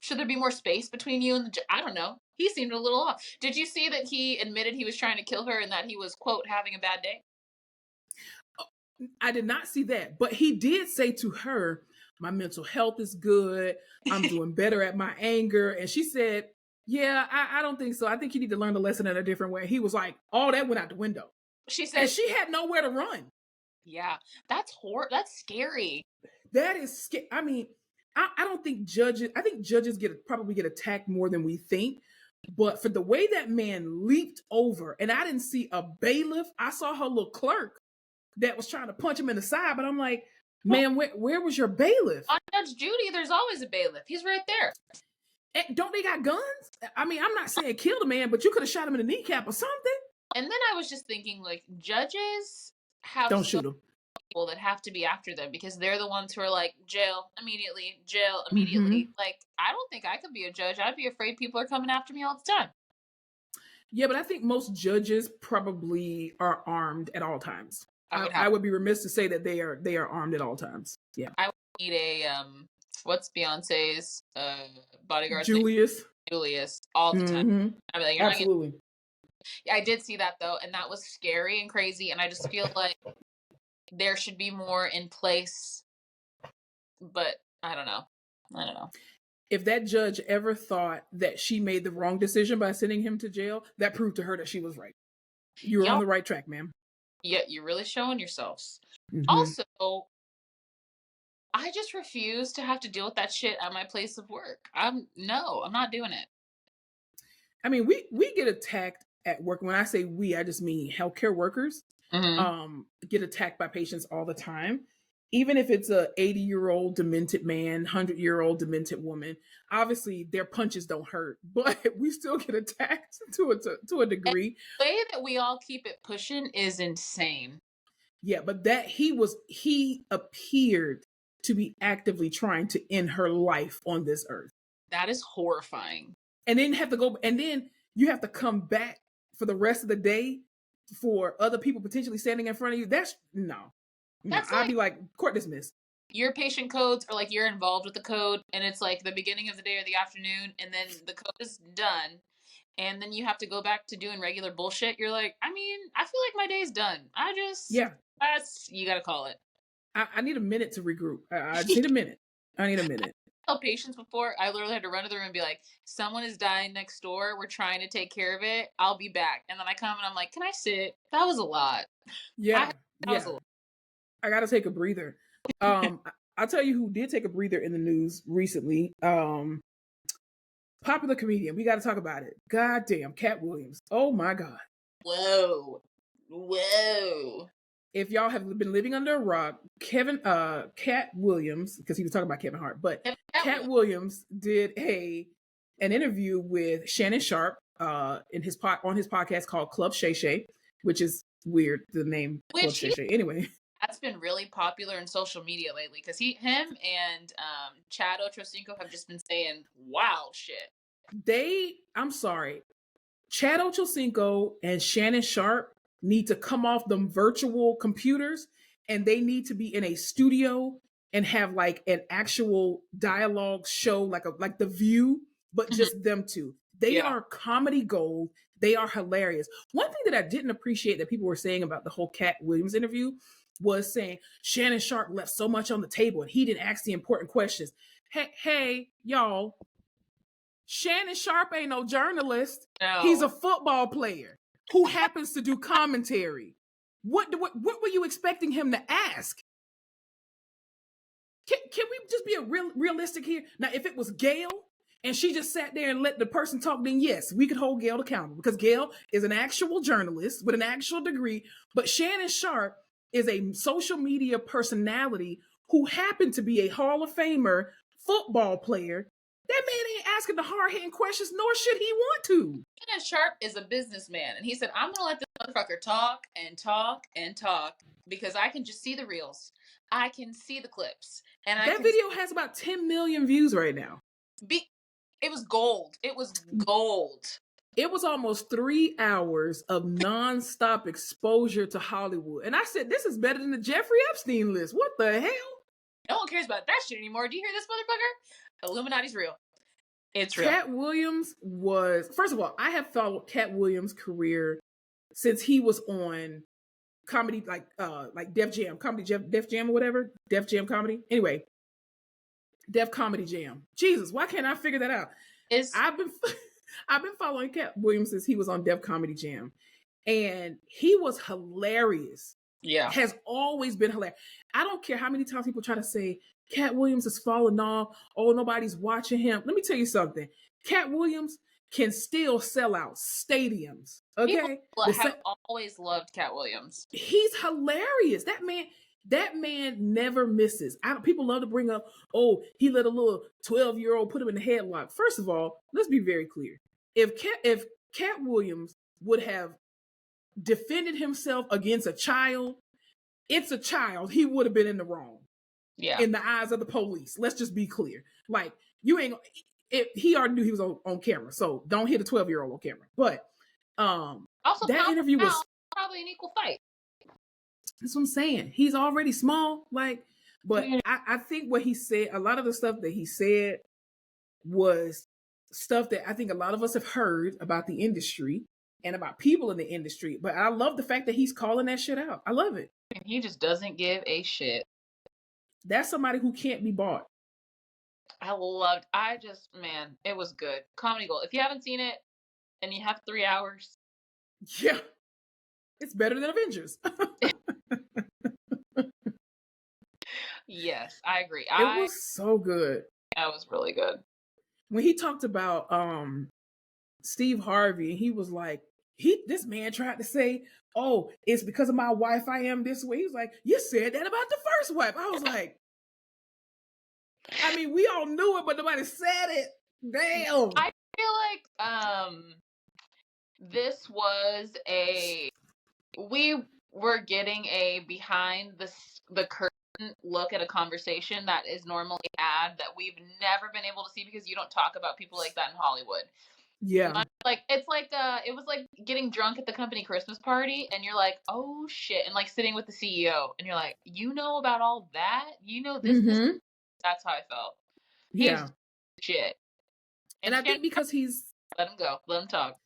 Should there be more space between you and the? I don't know. He seemed a little off. Did you see that he admitted he was trying to kill her and that he was quote having a bad day? I did not see that, but he did say to her, my mental health is good. I'm doing better at my anger. And she said, yeah, I don't think so. I think you need to learn the lesson in a different way. He was like, all that went out the window. She said, and she had nowhere to run. Yeah, that's That's scary. That is scary. I mean, I don't think judges, I think judges probably get attacked more than we think. But for the way that man leaped over, and I didn't see a bailiff, I saw her little clerk that was trying to punch him in the side, but I'm like, man, where was your bailiff? On Judge Judy, there's always a bailiff. He's right there. And don't they got guns? I mean, I'm not saying kill the man, but you could have shot him in the kneecap or something. And then I was just thinking, like, judges have don't shoot him. People that have to be after them because they're the ones who are like, jail immediately. Mm-hmm. Like, I don't think I could be a judge. I'd be afraid people are coming after me all the time. Yeah, but I think most judges probably are armed at all times. I would be remiss to say that they are armed at all times. Yeah. I would need a what's Beyonce's bodyguard? Julius all the time. I'm like, absolutely. I did see that though, and that was scary and crazy. And I just feel like there should be more in place. But I don't know. If that judge ever thought that she made the wrong decision by sending him to jail, that proved to her that she was right. You were on the right track, ma'am. Yeah, you're really showing yourselves. Also, I just refuse to have to deal with that shit at my place of work. I'm not doing it. I mean, we get attacked at work. When I say we, I just mean healthcare workers. Get attacked by patients all the time. Even if it's a 80-year-old demented man, 100-year-old demented woman, obviously their punches don't hurt, but we still get attacked to a degree. And the way that we all keep it pushing is insane. Yeah, but that he appeared to be actively trying to end her life on this earth. That is horrifying. And then you have to come back for the rest of the day for other people potentially standing in front of you. That's no. I'd be like, court dismissed. Your patient codes are like you're involved with the code, and it's like the beginning of the day or the afternoon, and then the code is done, and then you have to go back to doing regular bullshit. You're like, I mean, I feel like my day's done. You gotta call it. I need a minute to regroup. I just need a minute. I need a minute. I tell patients before, I literally had to run to the room and be like, someone is dying next door. We're trying to take care of it. I'll be back. And then I come and I'm like, can I sit? That was a lot. Yeah. That was a lot. I gotta take a breather. I'll tell you who did take a breather in the news recently. Popular comedian. We gotta talk about it. Goddamn, Cat Williams. Oh my God. Whoa. if y'all have been living under a rock, Cat Williams, because he was talking about Kevin Hart, but Cat Williams did an interview with Shannon Sharp on his podcast called Club Shay Shay, which is weird, the name Club Shay Shay. Anyway, that's been really popular in social media lately because him and Chad Ochocinco have just been saying wild shit. I'm sorry, Chad Ochocinco and Shannon Sharp need to come off them virtual computers and they need to be in a studio and have like an actual dialogue show, like The View, but just them two. They are comedy gold. They are hilarious. One thing that I didn't appreciate that people were saying about the whole Cat Williams interview was saying Shannon Sharp left so much on the table and he didn't ask the important questions. Hey, y'all. Shannon Sharp ain't no journalist. No. He's a football player who happens to do commentary. What were you expecting him to ask? Can we just be realistic here? Now, if it was Gail and she just sat there and let the person talk, then yes, we could hold Gail accountable because Gail is an actual journalist with an actual degree. But Shannon Sharp is a social media personality who happened to be a Hall of Famer football player. That man ain't asking the hard-hitting questions, nor should he want to. Shannon Sharp is a businessman, and he said, I'm going to let this motherfucker talk and talk and talk because I can just see the reels. I can see the clips. And that video has about 10 million views right now. It was gold. It was gold. It was almost 3 hours of nonstop exposure to Hollywood. And I said, this is better than the Jeffrey Epstein list. What the hell? No one cares about that shit anymore. Do you hear this, motherfucker? Illuminati's real. It's real. Cat Williams was, first of all, I have followed Cat Williams' career since he was on comedy, like Def Jam, Def Jam or whatever, Def Jam comedy. Anyway, Def Comedy Jam. Jesus, why can't I figure that out? I've been following Cat Williams since he was on Def Comedy Jam, and he was hilarious. Yeah, has always been hilarious. I don't care how many times people try to say Cat Williams is falling off. Oh, nobody's watching him. Let me tell you something. Cat Williams can still sell out stadiums. Okay, people have always loved Cat Williams. He's hilarious. That man never misses. People love to bring up, oh, he let a little 12-year-old put him in the headlock. First of all, let's be very clear. If Cat Williams would have defended himself against a child, it's a child, he would have been in the wrong. Yeah. In the eyes of the police. Let's just be clear. Like, he already knew he was on camera, so don't hit a 12-year-old on camera. But also, that interview was probably an equal fight. That's what I'm saying. He's already small, but I think what he said, a lot of the stuff that he said was stuff that I think a lot of us have heard about the industry and about people in the industry. But I love the fact that he's calling that shit out. I love it. And he just doesn't give a shit. That's somebody who can't be bought. Man, it was good. Comedy gold. If you haven't seen it and you have 3 hours. Yeah. It's better than Avengers. Yes, I agree. It was so good. That was really good. When he talked about Steve Harvey, he was like, this man tried to say, oh, it's because of my wife I am this way. He was like, you said that about the first wife. I was like, I mean, we all knew it, but nobody said it. Damn. I feel like this was we were getting a behind the curtain look at a conversation that is normally had that we've never been able to see because you don't talk about people like that in Hollywood. Yeah. Like it was like getting drunk at the company Christmas party and you're like, oh shit, and like sitting with the CEO and you're like, you know about all that? You know this, this. That's how I felt. Yeah. Shit. And I think because let him go. Let him talk.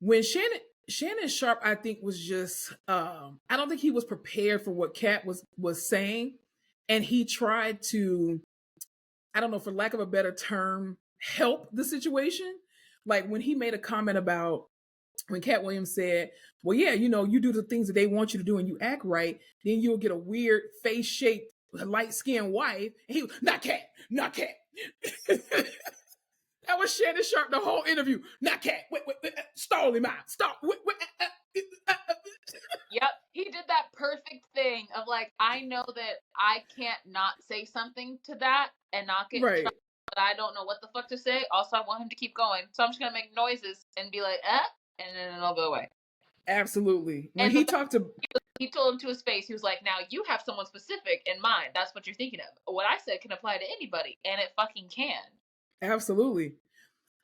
When Shannon Sharp, I think, was just I don't think he was prepared for what Cat was saying. And he tried to, I don't know, for lack of a better term, help the situation. Like when he made a comment about when Cat Williams said, well, yeah, you know, you do the things that they want you to do and you act right, then you'll get a weird face-shaped, light-skinned wife. And he was, not Cat. That was Shannon Sharp the whole interview. Not Cat. Wait, stall him out. Stop. Yep, he did that perfect thing of like, I know that I can't not say something to that and not get in Right. trouble, but I don't know what the fuck to say. Also, I want him to keep going, so I'm just gonna make noises and be like, and then it'll go away. Absolutely. When And he the talked to, he told him to his face, he was like, now you have someone specific in mind. That's what you're thinking of. What I said can apply to anybody, and it fucking can. absolutely.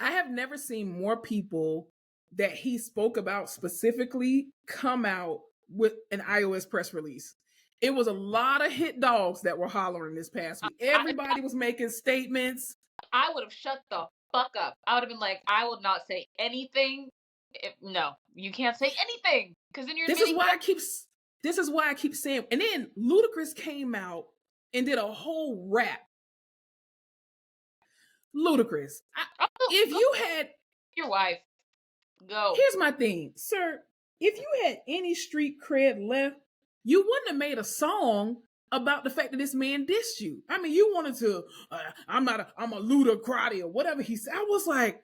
I have never seen more people that he spoke about specifically come out with an iOS press release. It was a lot of hit dogs that were hollering this past week. Everybody was making statements. I would have shut the fuck up. I would have been like, I will not say anything. No, you can't say anything because then you're This is why I keep saying. And then Ludacris came out and did a whole rap. Ludacris, if you had your wife, go. Here's my thing, sir. If you had any street cred left, you wouldn't have made a song about the fact that this man dissed you. I mean, you wanted to, I'm a Ludacrati or whatever he said. I was like,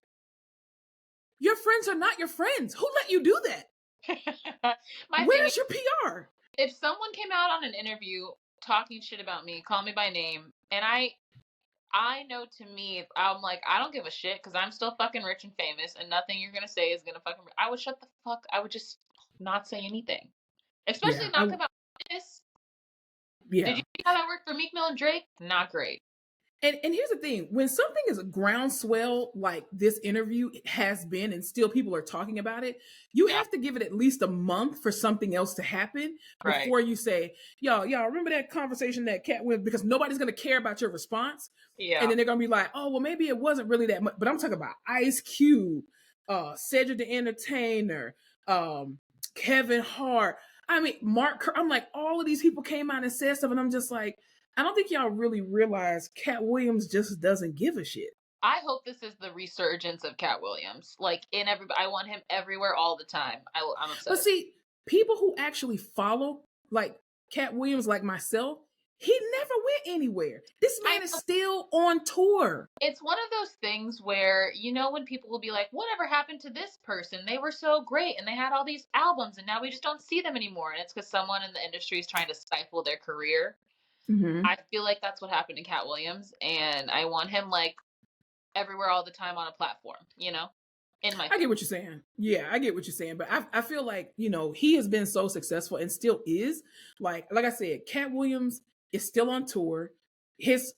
your friends are not your friends. Who let you do that? Where's your PR? If someone came out on an interview talking shit about me, call me by name, and I know to me, I'm like, I don't give a shit because I'm still fucking rich and famous and nothing you're going to say is going to fucking, I would shut the fuck, I would just not say anything. Especially not about this. Yeah. Did you see how that worked for Meek Mill and Drake? Not great. And here's the thing, when something is a groundswell like this interview has been and still people are talking about it, you have to give it at least a month for something else to happen before you say, y'all remember that conversation that Cat went, because nobody's going to care about your response. Yeah. And then they're going to be like, oh, well, maybe it wasn't really that much. But I'm talking about Ice Cube, Cedric the Entertainer, Kevin Hart. I mean, I'm like, all of these people came out and said stuff, and I'm just like, I don't think y'all really realize Cat Williams just doesn't give a shit. I hope this is the resurgence of Cat Williams. Like, I want him everywhere all the time. I'm obsessed. But see, people who actually follow, like Cat Williams, like myself, he never went anywhere. This man is still on tour. It's one of those things where, when people will be like, whatever happened to this person? They were so great and they had all these albums and now we just don't see them anymore. And it's because someone in the industry is trying to stifle their career. Mm-hmm. I feel like that's what happened to Cat Williams, and I want him like everywhere all the time on a platform, I get what you're saying. Yeah, I get what you're saying. But I feel like, he has been so successful and still is. Like I said, Cat Williams is still on tour. His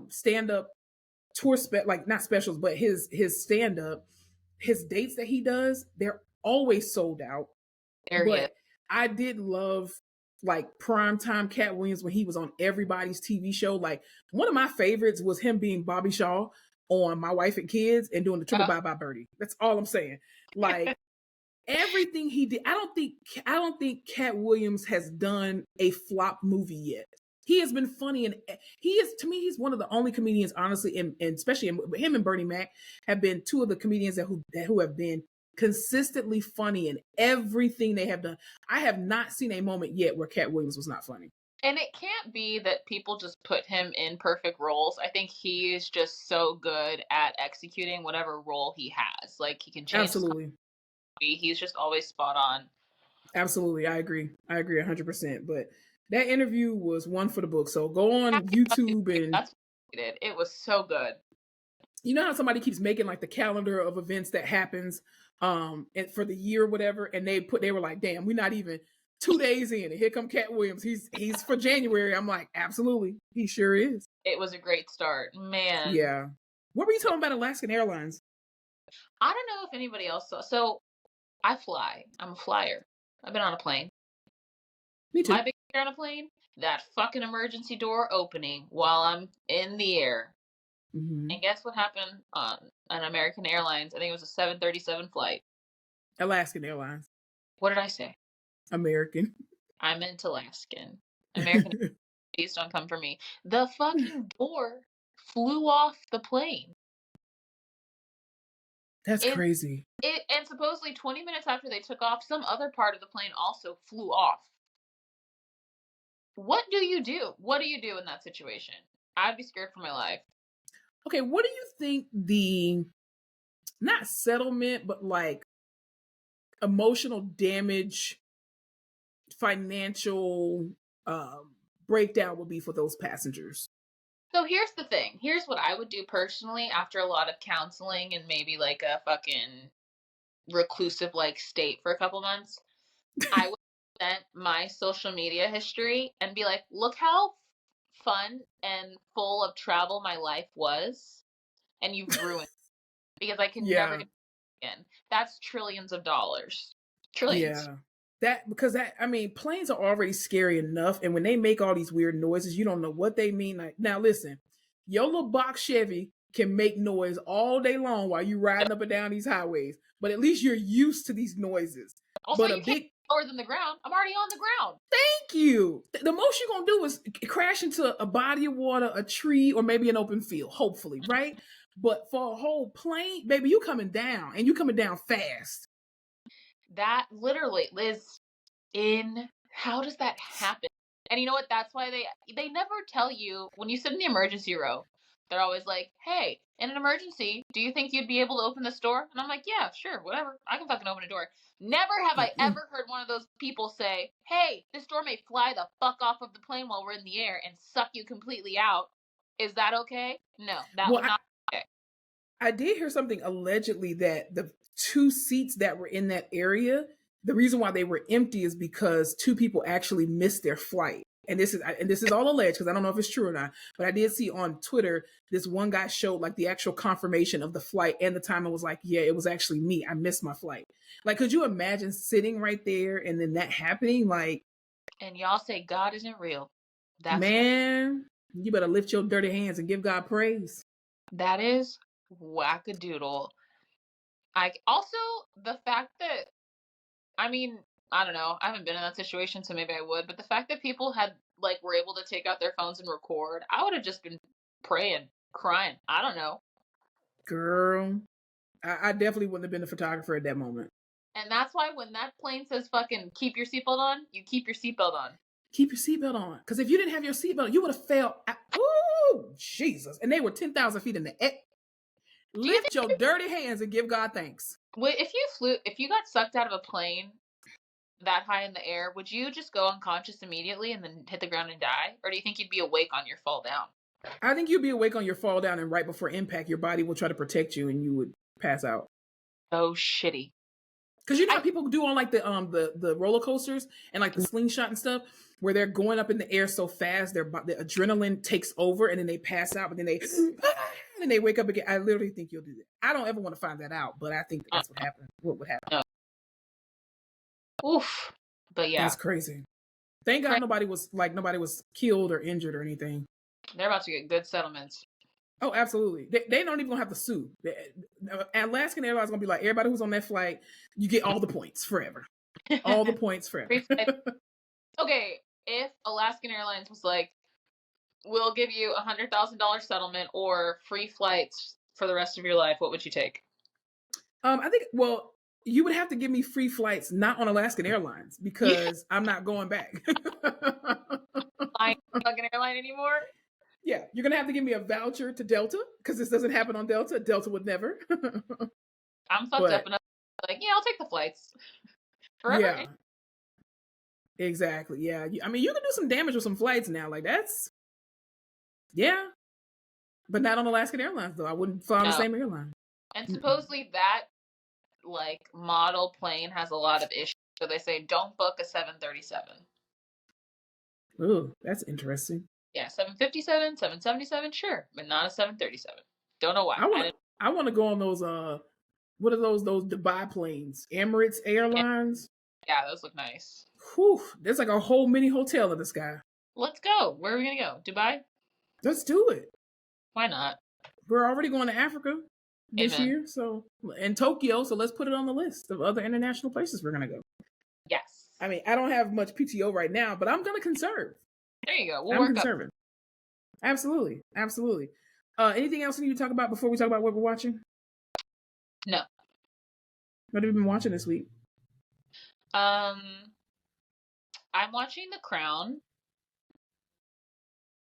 stand-up tour not specials, but his stand-up, his dates that he does, they're always sold out. I did love like primetime Cat Williams when he was on everybody's TV show. Like one of my favorites was him being Bobby Shaw on My Wife and Kids and doing the Triple Bye Bye Birdie. That's all I'm saying. Like everything he did, I don't think Cat Williams has done a flop movie yet. He has been funny, and to me, he's one of the only comedians, honestly, and especially him and Bernie Mac have been two of the comedians who have been consistently funny in everything they have done. I have not seen a moment yet where Cat Williams was not funny. And it can't be that people just put him in perfect roles. I think he is just so good at executing whatever role he has. Like he can change. Absolutely. He's just always spot on. Absolutely. I agree 100%. But that interview was one for the book. So go on YouTube and that's what it did. It was so good. You know how somebody keeps making like the calendar of events that happens and for the year or whatever, and they were like, damn, we're not even 2 days in, and here come Cat Williams. He's for January. I'm like, absolutely, he sure is. It was a great start, man. Yeah. What were you talking about Alaskan Airlines? I don't know if anybody else saw. So I fly. I'm a flyer. I've been on a plane. Me too. My big fear on a plane, that fucking emergency door opening while I'm in the air. Mm-hmm. And guess what happened on an American Airlines? I think it was a 737 flight. Alaskan Airlines. What did I say? American. I meant Alaskan. American. Please don't come for me. The fucking door flew off the plane. That's crazy. And supposedly 20 minutes after they took off, some other part of the plane also flew off. What do you do? What do you do in that situation? I'd be scared for my life. Okay, what do you think the not settlement, but like emotional damage, financial breakdown would be for those passengers? So here's the thing. Here's what I would do personally after a lot of counseling and maybe like a fucking reclusive like state for a couple months. I would present my social media history and be like, look how fun and full of travel my life was, and you've ruined it because I can never Yeah, do it again. That's trillions of dollars. Trillions. yeah. That because that I mean, planes are already scary enough, and when they make all these weird noises, you don't know what they mean. Like now, listen, your little box Chevy can make noise all day long while you riding up and down these highways, but at least you're used to these noises. Also, But a you can't big go lower than the ground. I'm already on the ground. thank you. The most you're gonna do is crash into a body of water, a tree, or maybe an open field. Hopefully, right? But for a whole plane, baby, you coming down, and you coming down fast. That literally, Liz, in how does that happen? And you know what? That's why they never tell you when you sit in the emergency row. They're always like, "Hey, in an emergency, do you think you'd be able to open this door?" And I'm like, "Yeah, sure, whatever. I can fucking open a door." Never have I Mm-mm. ever heard one of those people say, "Hey, this door may fly the fuck off of the plane while we're in the air and suck you completely out. Is that okay?" No, that Well, would not be okay. I did hear something allegedly that the two seats that were in that area, the reason why they were empty is because two people actually missed their flight. And this is all alleged because I don't know if it's true or not. But I did see on Twitter this one guy showed like the actual confirmation of the flight and the time. It was like, yeah, it was actually me. I missed my flight. Like, could you imagine sitting right there and then that happening? Like, And y'all say God isn't real. That's man, you better lift your dirty hands and give God praise. that is wackadoodle. I also the fact that I mean, I don't know. I haven't been in that situation, so maybe I would. But the fact that people had like were able to take out their phones and record, I would have just been praying, crying. I don't know. Girl, I definitely wouldn't have been the photographer at that moment. And that's why when that plane says fucking keep your seatbelt on, you keep your seatbelt on. Keep your seatbelt on. Because if you didn't have your seatbelt, you would have fell. Oh, Jesus. And they were 10,000 feet in the air. Do you Lift your dirty hands and give God thanks. think if you got sucked out of a plane that high in the air, would you just go unconscious immediately and then hit the ground and die? Or do you think you'd be awake on your fall down? I think you'd be awake on your fall down, and right before impact, your body will try to protect you and you would pass out. Oh shitty. Because you know how people do on like the roller coasters and like the slingshot and stuff, where they're going up in the air so fast, the adrenaline takes over, and then they pass out, but then they and then they wake up again. I literally think you'll do that. I don't ever want to find that out, but I think that's what happened. What would happen? Oof. But yeah. That's crazy. Thank God nobody was killed or injured or anything. They're about to get good settlements. Oh, absolutely. They don't even gonna have to sue. Alaskan Airlines gonna be like, everybody who's on that flight, you get all the points forever. All the points forever. Okay, if Alaskan Airlines was like, we'll give you $100,000 settlement or free flights for the rest of your life, what would you take? I think you would have to give me free flights, not on Alaskan Airlines, because I'm not going back. Flying fucking airline anymore? Yeah, you're gonna have to give me a voucher to Delta because this doesn't happen on Delta. Delta would never. I'm fucked up enough. Like, yeah, I'll take the flights. Forever. Yeah, exactly. Yeah, I mean, you can do some damage with some flights now. Like yeah, but not on Alaskan Airlines though. I wouldn't fly on the same airline. And supposedly that like model plane has a lot of issues, so they say don't book a 737. Ooh, that's interesting. Yeah, 757, 777, sure, but not a 737. Don't know why. I want to go on those what are those Dubai planes? Emirates Airlines? Yeah, those look nice. Whew, there's like a whole mini hotel in the sky. Let's go. Where are we gonna go? Dubai? Let's do it. Why not? We're already going to Africa this year, so and Tokyo, so let's put it on the list of other international places we're gonna go. Yes. I mean, I don't have much PTO right now, but I'm gonna conserve. There you go. I'm conserving. Absolutely. Absolutely. Anything else we need to talk about before we talk about what we're watching? No. What have you been watching this week? I'm watching The Crown.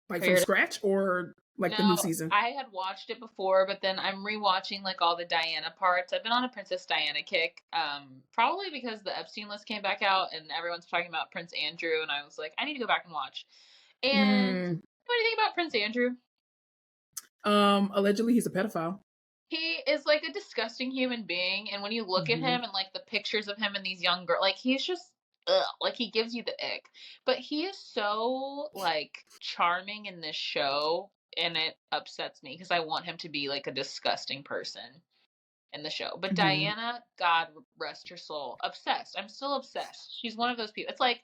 Like from scratch or like the No, new season? I had watched it before, but then I'm rewatching like all the Diana parts. I've been on a Princess Diana kick, probably because the Epstein list came back out and everyone's talking about Prince Andrew, and I was like, I need to go back and watch. And Mm, what do you think about Prince Andrew? allegedly he's a pedophile. He is like a disgusting human being, and when you look at Hmm. him and like the pictures of him and these young girls, like he's just ugh, like he gives you the ick. But he is so like charming in this show, and it upsets me because I want him to be like a disgusting person in the show. But Hmm. Diana, God rest her soul, obsessed. I'm still obsessed. She's one of those people. It's like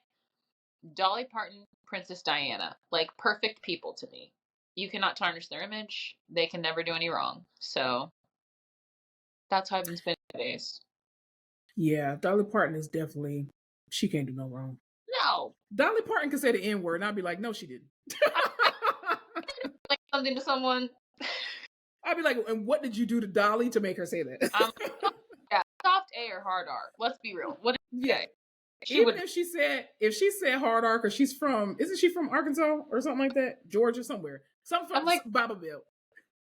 Dolly Parton, Princess Diana, like perfect people to me. You cannot tarnish their image. They can never do any wrong. So that's how I've been spending my days. Yeah, Dolly Parton is definitely, she can't do no wrong. No, Dolly Parton could say the N word, and I'd be like, no, she didn't. I like something to someone. I'd be like, and what did you do to Dolly to make her say that? Um, yeah, soft A or hard R. Let's be real. What did she Yeah. say? She Even would. if she said hard R, because she's from, isn't she from Arkansas or something like that? Georgia, somewhere. Something I'm from like, Bible Belt.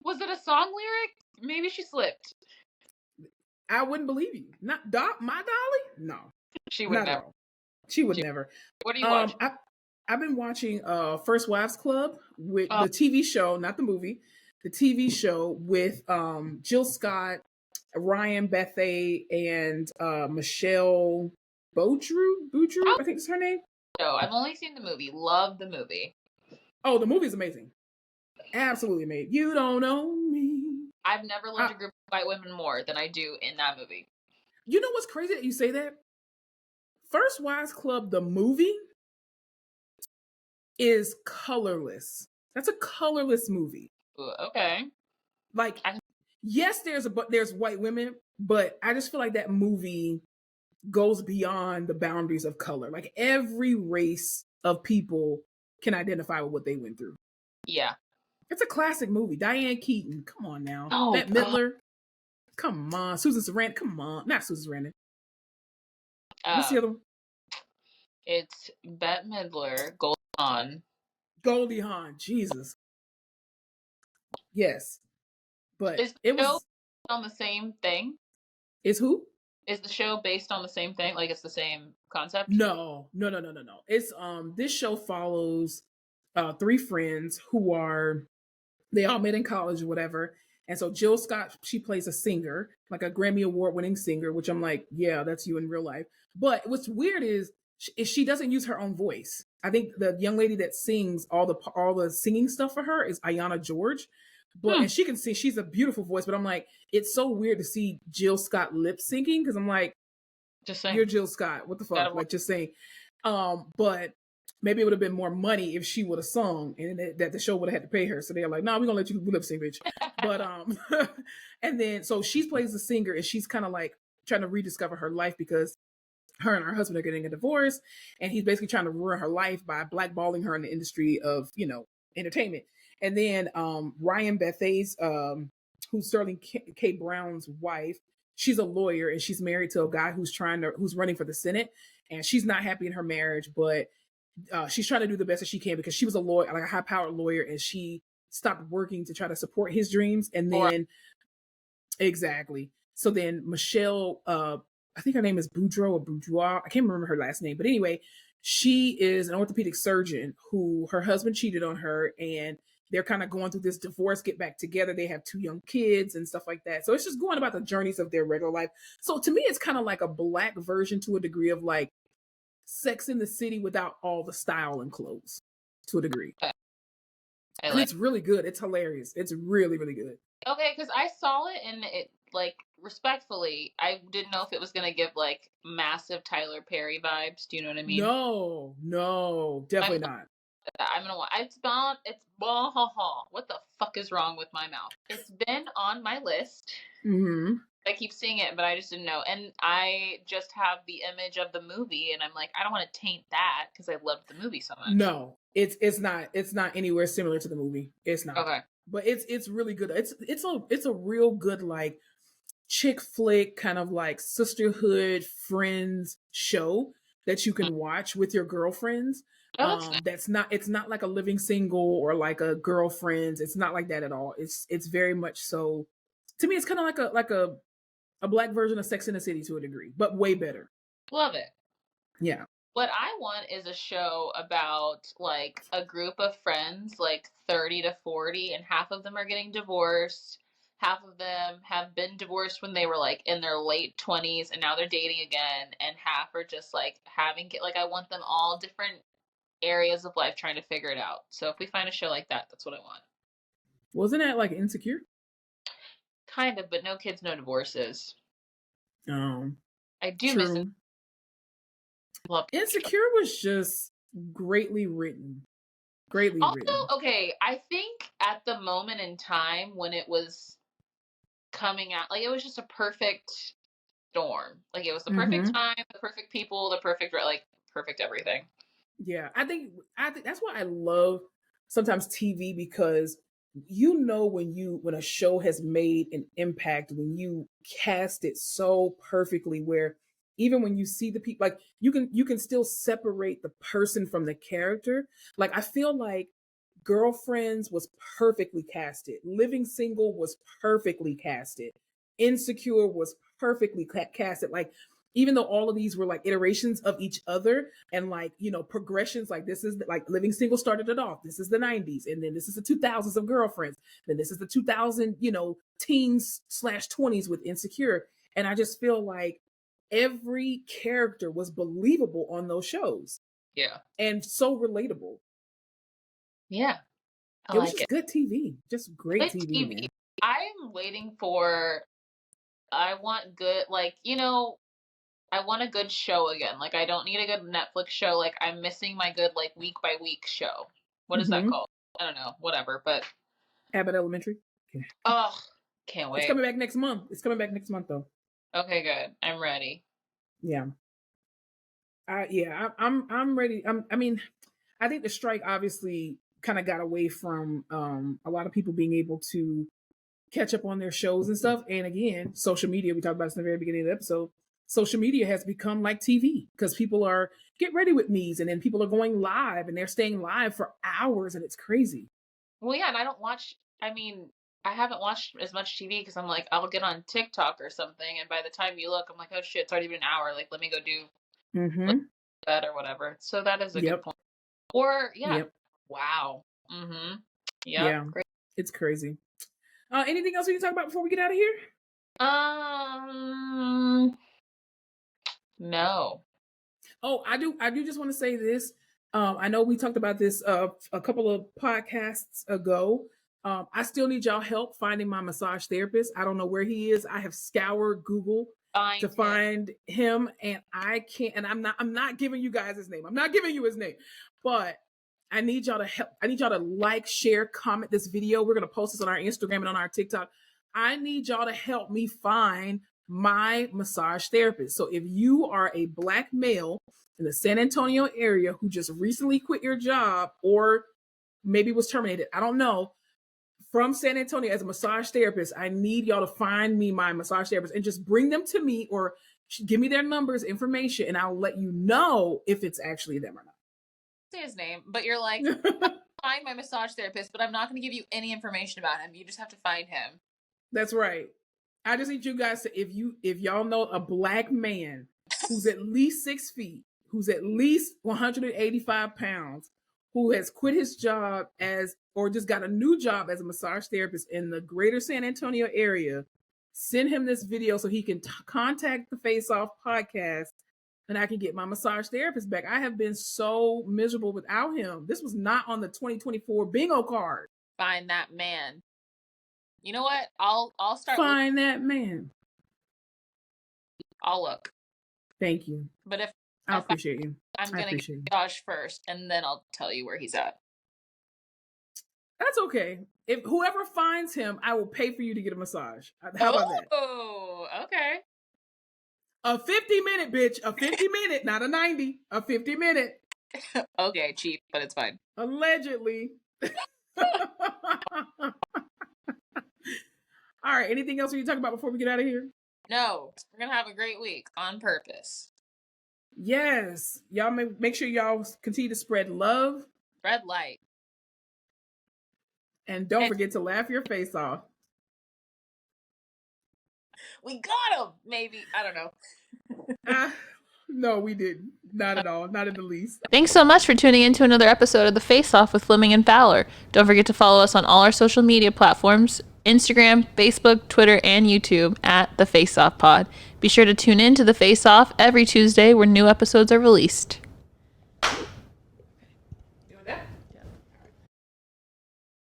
was it a song lyric? Maybe she slipped. I wouldn't believe you. Not my Dolly? No, She would not at never. all. She would She, never. what do you watch? I've been watching First Wives Club with Oh, the TV show, not the movie, the TV show with Jill Scott, Ryan Bethea, and Michelle Boudreaux, I think is her name. no, I've only seen the movie. Love the movie. Oh, the movie's amazing. Absolutely amazing. You don't know me. I've never loved a group of white women more than I do in that movie. You know what's crazy that you say that? First Wives Club, the movie, is colorless. That's a colorless movie. Ooh, okay. Like, yes, there's white women, but I just feel like that movie goes beyond the boundaries of color. Like every race of people can identify with what they went through. Yeah. It's a classic movie. Diane Keaton, come on now. Oh, Bette Midler, come on. Susan Sarandon, come on. Not Susan Sarandon. What's the other one? It's Bette Midler, Gold On. Goldie Hawn. Jesus. Yes. But Is it the show was. on the same thing? Is who? Is the show based on the same thing? Like it's the same concept? No. It's this show follows three friends who are, they all met in college or whatever. And so Jill Scott, she plays a singer, like a Grammy Award winning singer, which I'm like, yeah, that's you in real life. But what's weird is she doesn't use her own voice. I think the young lady that sings all the singing stuff for her is Ayana George. But Hmm. and she can sing, she's a beautiful voice, but I'm like, it's so weird to see Jill Scott lip syncing because I'm like, Just saying. you're Jill Scott. What the fuck? Like just saying. But maybe it would have been more money if she would have sung and that the show would have had to pay her. So they're like, no, we're gonna let you lip sync, bitch. But and then so she plays the singer and she's kind of like trying to rediscover her life because her and her husband are getting a divorce and he's basically trying to ruin her life by blackballing her in the industry of, entertainment. And then Ryan Bethea's who's Sterling K. Brown's wife, she's a lawyer and she's married to a guy who's running for the Senate, and she's not happy in her marriage, but she's trying to do the best that she can because she was a lawyer, like a high powered lawyer, and she stopped working to try to support his dreams. And then exactly. So then Michelle, I think her name is Boudreaux or Bourgeois. I can't remember her last name, but anyway, she is an orthopedic surgeon who her husband cheated on her, and they're kind of going through this divorce, get back together. They have two young kids and stuff like that. So it's just going about the journeys of their regular life. So to me, it's kind of like a black version to a degree of like Sex in the City without all the style and clothes to a degree. And it's really good. It's hilarious. It's really, really good. Okay, because I saw it and it, like, respectfully, I didn't know if it was going to give, like, massive Tyler Perry vibes. Do you know what I mean? No, definitely not. I'm gonna watch. What the fuck is wrong with my mouth? It's been on my list. Mm-hmm. I keep seeing it, but I just didn't know. And I just have the image of the movie, and I'm like, I don't want to taint that because I loved the movie so much. No, it's not anywhere similar to the movie. It's not. Okay. But it's really good. It's a real good like chick flick kind of like sisterhood friends show that you can watch with your girlfriends. Oh, that's nice. That's not, it's not like a Living Single or like a Girlfriends. It's not like that at all. It's very much so, to me it's kind of like a black version of Sex in the City to a degree, but way better. Love it. Yeah. What I want is a show about like a group of friends, like 30 to 40, and half of them are getting divorced. Half of them have been divorced when they were like in their late 20s and now they're dating again, and half are just like like I want them all different areas of life trying to figure it out. So if we find a show like that, that's what I want. Wasn't that like Insecure? Kind of, but no kids, no divorces. Um, I do miss it. True. Insecure was just greatly written. Greatly Also, written. okay, I think at the moment in time when it was coming out, like it was just a perfect storm. Like it was the perfect time, the perfect people, the perfect like perfect everything. Yeah, I think that's why I love sometimes TV, because you know when a show has made an impact, when you cast it so perfectly, where even when you see the people, like you can still separate the person from the character. Like I feel like Girlfriends was perfectly casted. Living Single was perfectly casted. Insecure was perfectly casted. Like, even though all of these were like iterations of each other and like, progressions, like this is like Living Single started it off. This is the 90s. And then this is the 2000s of Girlfriends. Then this is the 2000, teens/20s with Insecure. And I just feel like every character was believable on those shows. Yeah. And so relatable. Yeah. It was just good TV. Just great good TV, man. I'm waiting for, I want good, like, I want a good show again. Like, I don't need a good Netflix show. Like, I'm missing my good, like, week by week show. What is that called? I don't know. Whatever. But Abbott Elementary. oh, can't It's wait. coming back next month. It's coming back next month, though. Okay, good. I'm ready. Yeah. I'm ready. I mean, I think the strike obviously kind of got away from a lot of people being able to catch up on their shows and stuff. And again, social media, we talked about this in the very beginning of the episode. Social media has become like TV, because people are get ready with me's, and then people are going live and they're staying live for hours, and it's crazy. Well, yeah, and I don't watch, I mean, I haven't watched as much TV because I'm like, I'll get on TikTok or something, and by the time you look, I'm like, oh shit, it's already been an hour. Like, let me go do that or whatever. So that is a good point. Or, yeah. Yep. Wow. Mm-hmm. Yep. Yeah. Great. It's crazy. Anything else we can talk about before we get out of here? No. Oh, I do just want to say this. I know we talked about this a couple of podcasts ago. I still need y'all help finding my massage therapist. I don't know where he is. I have scoured Google to find him, and I can't. And I'm not giving you guys his name. I'm not giving you his name, but I need y'all to help. I need y'all to like, share, comment this video. We're gonna post this on our Instagram and on our TikTok. I need y'all to help me find my massage therapist. So if you are a Black male in the San Antonio area who just recently quit your job or maybe was terminated, I don't know, from San Antonio as a massage therapist, I need y'all to find me my massage therapist and just bring them to me, or give me their numbers, information, and I'll let you know if it's actually them or not. Say his name, but you're like, find my massage therapist, but I'm not going to give you any information about him. You just have to find him. That's right. I just need you guys to, if y'all know a Black man who's at least 6 feet, who's at least 185 pounds, who has quit his job or just got a new job as a massage therapist in the greater San Antonio area, send him this video so he can contact the Face Off podcast, and I can get my massage therapist back. I have been so miserable without him. This was not on the 2024 bingo card. Find that man. You know what? I'll start. Find that man. I'll look. Thank you. But if I appreciate you. I'm gonna get Josh first, and then I'll tell you where he's at. That's okay. If whoever finds him, I will pay for you to get a massage. How about that? Oh, okay. A 50-minute, bitch. A 50-minute, not a 90. A 50-minute. Okay, cheap, but it's fine. Allegedly. All right. Anything else we need to talk about before we get out of here? No. We're going to have a great week on purpose. Yes. Y'all make sure y'all continue to spread love. Red light. And don't And forget to laugh your face off. we got him. Maybe. I don't know. No, we didn't. Not at all. Not in the least. Thanks so much for tuning in to another episode of The Face Off with Fleming and Fowler. Don't forget to follow us on all our social media platforms, Instagram, Facebook, Twitter, and YouTube at The Face Off Pod. Be sure to tune in to The Face Off every Tuesday where new episodes are released.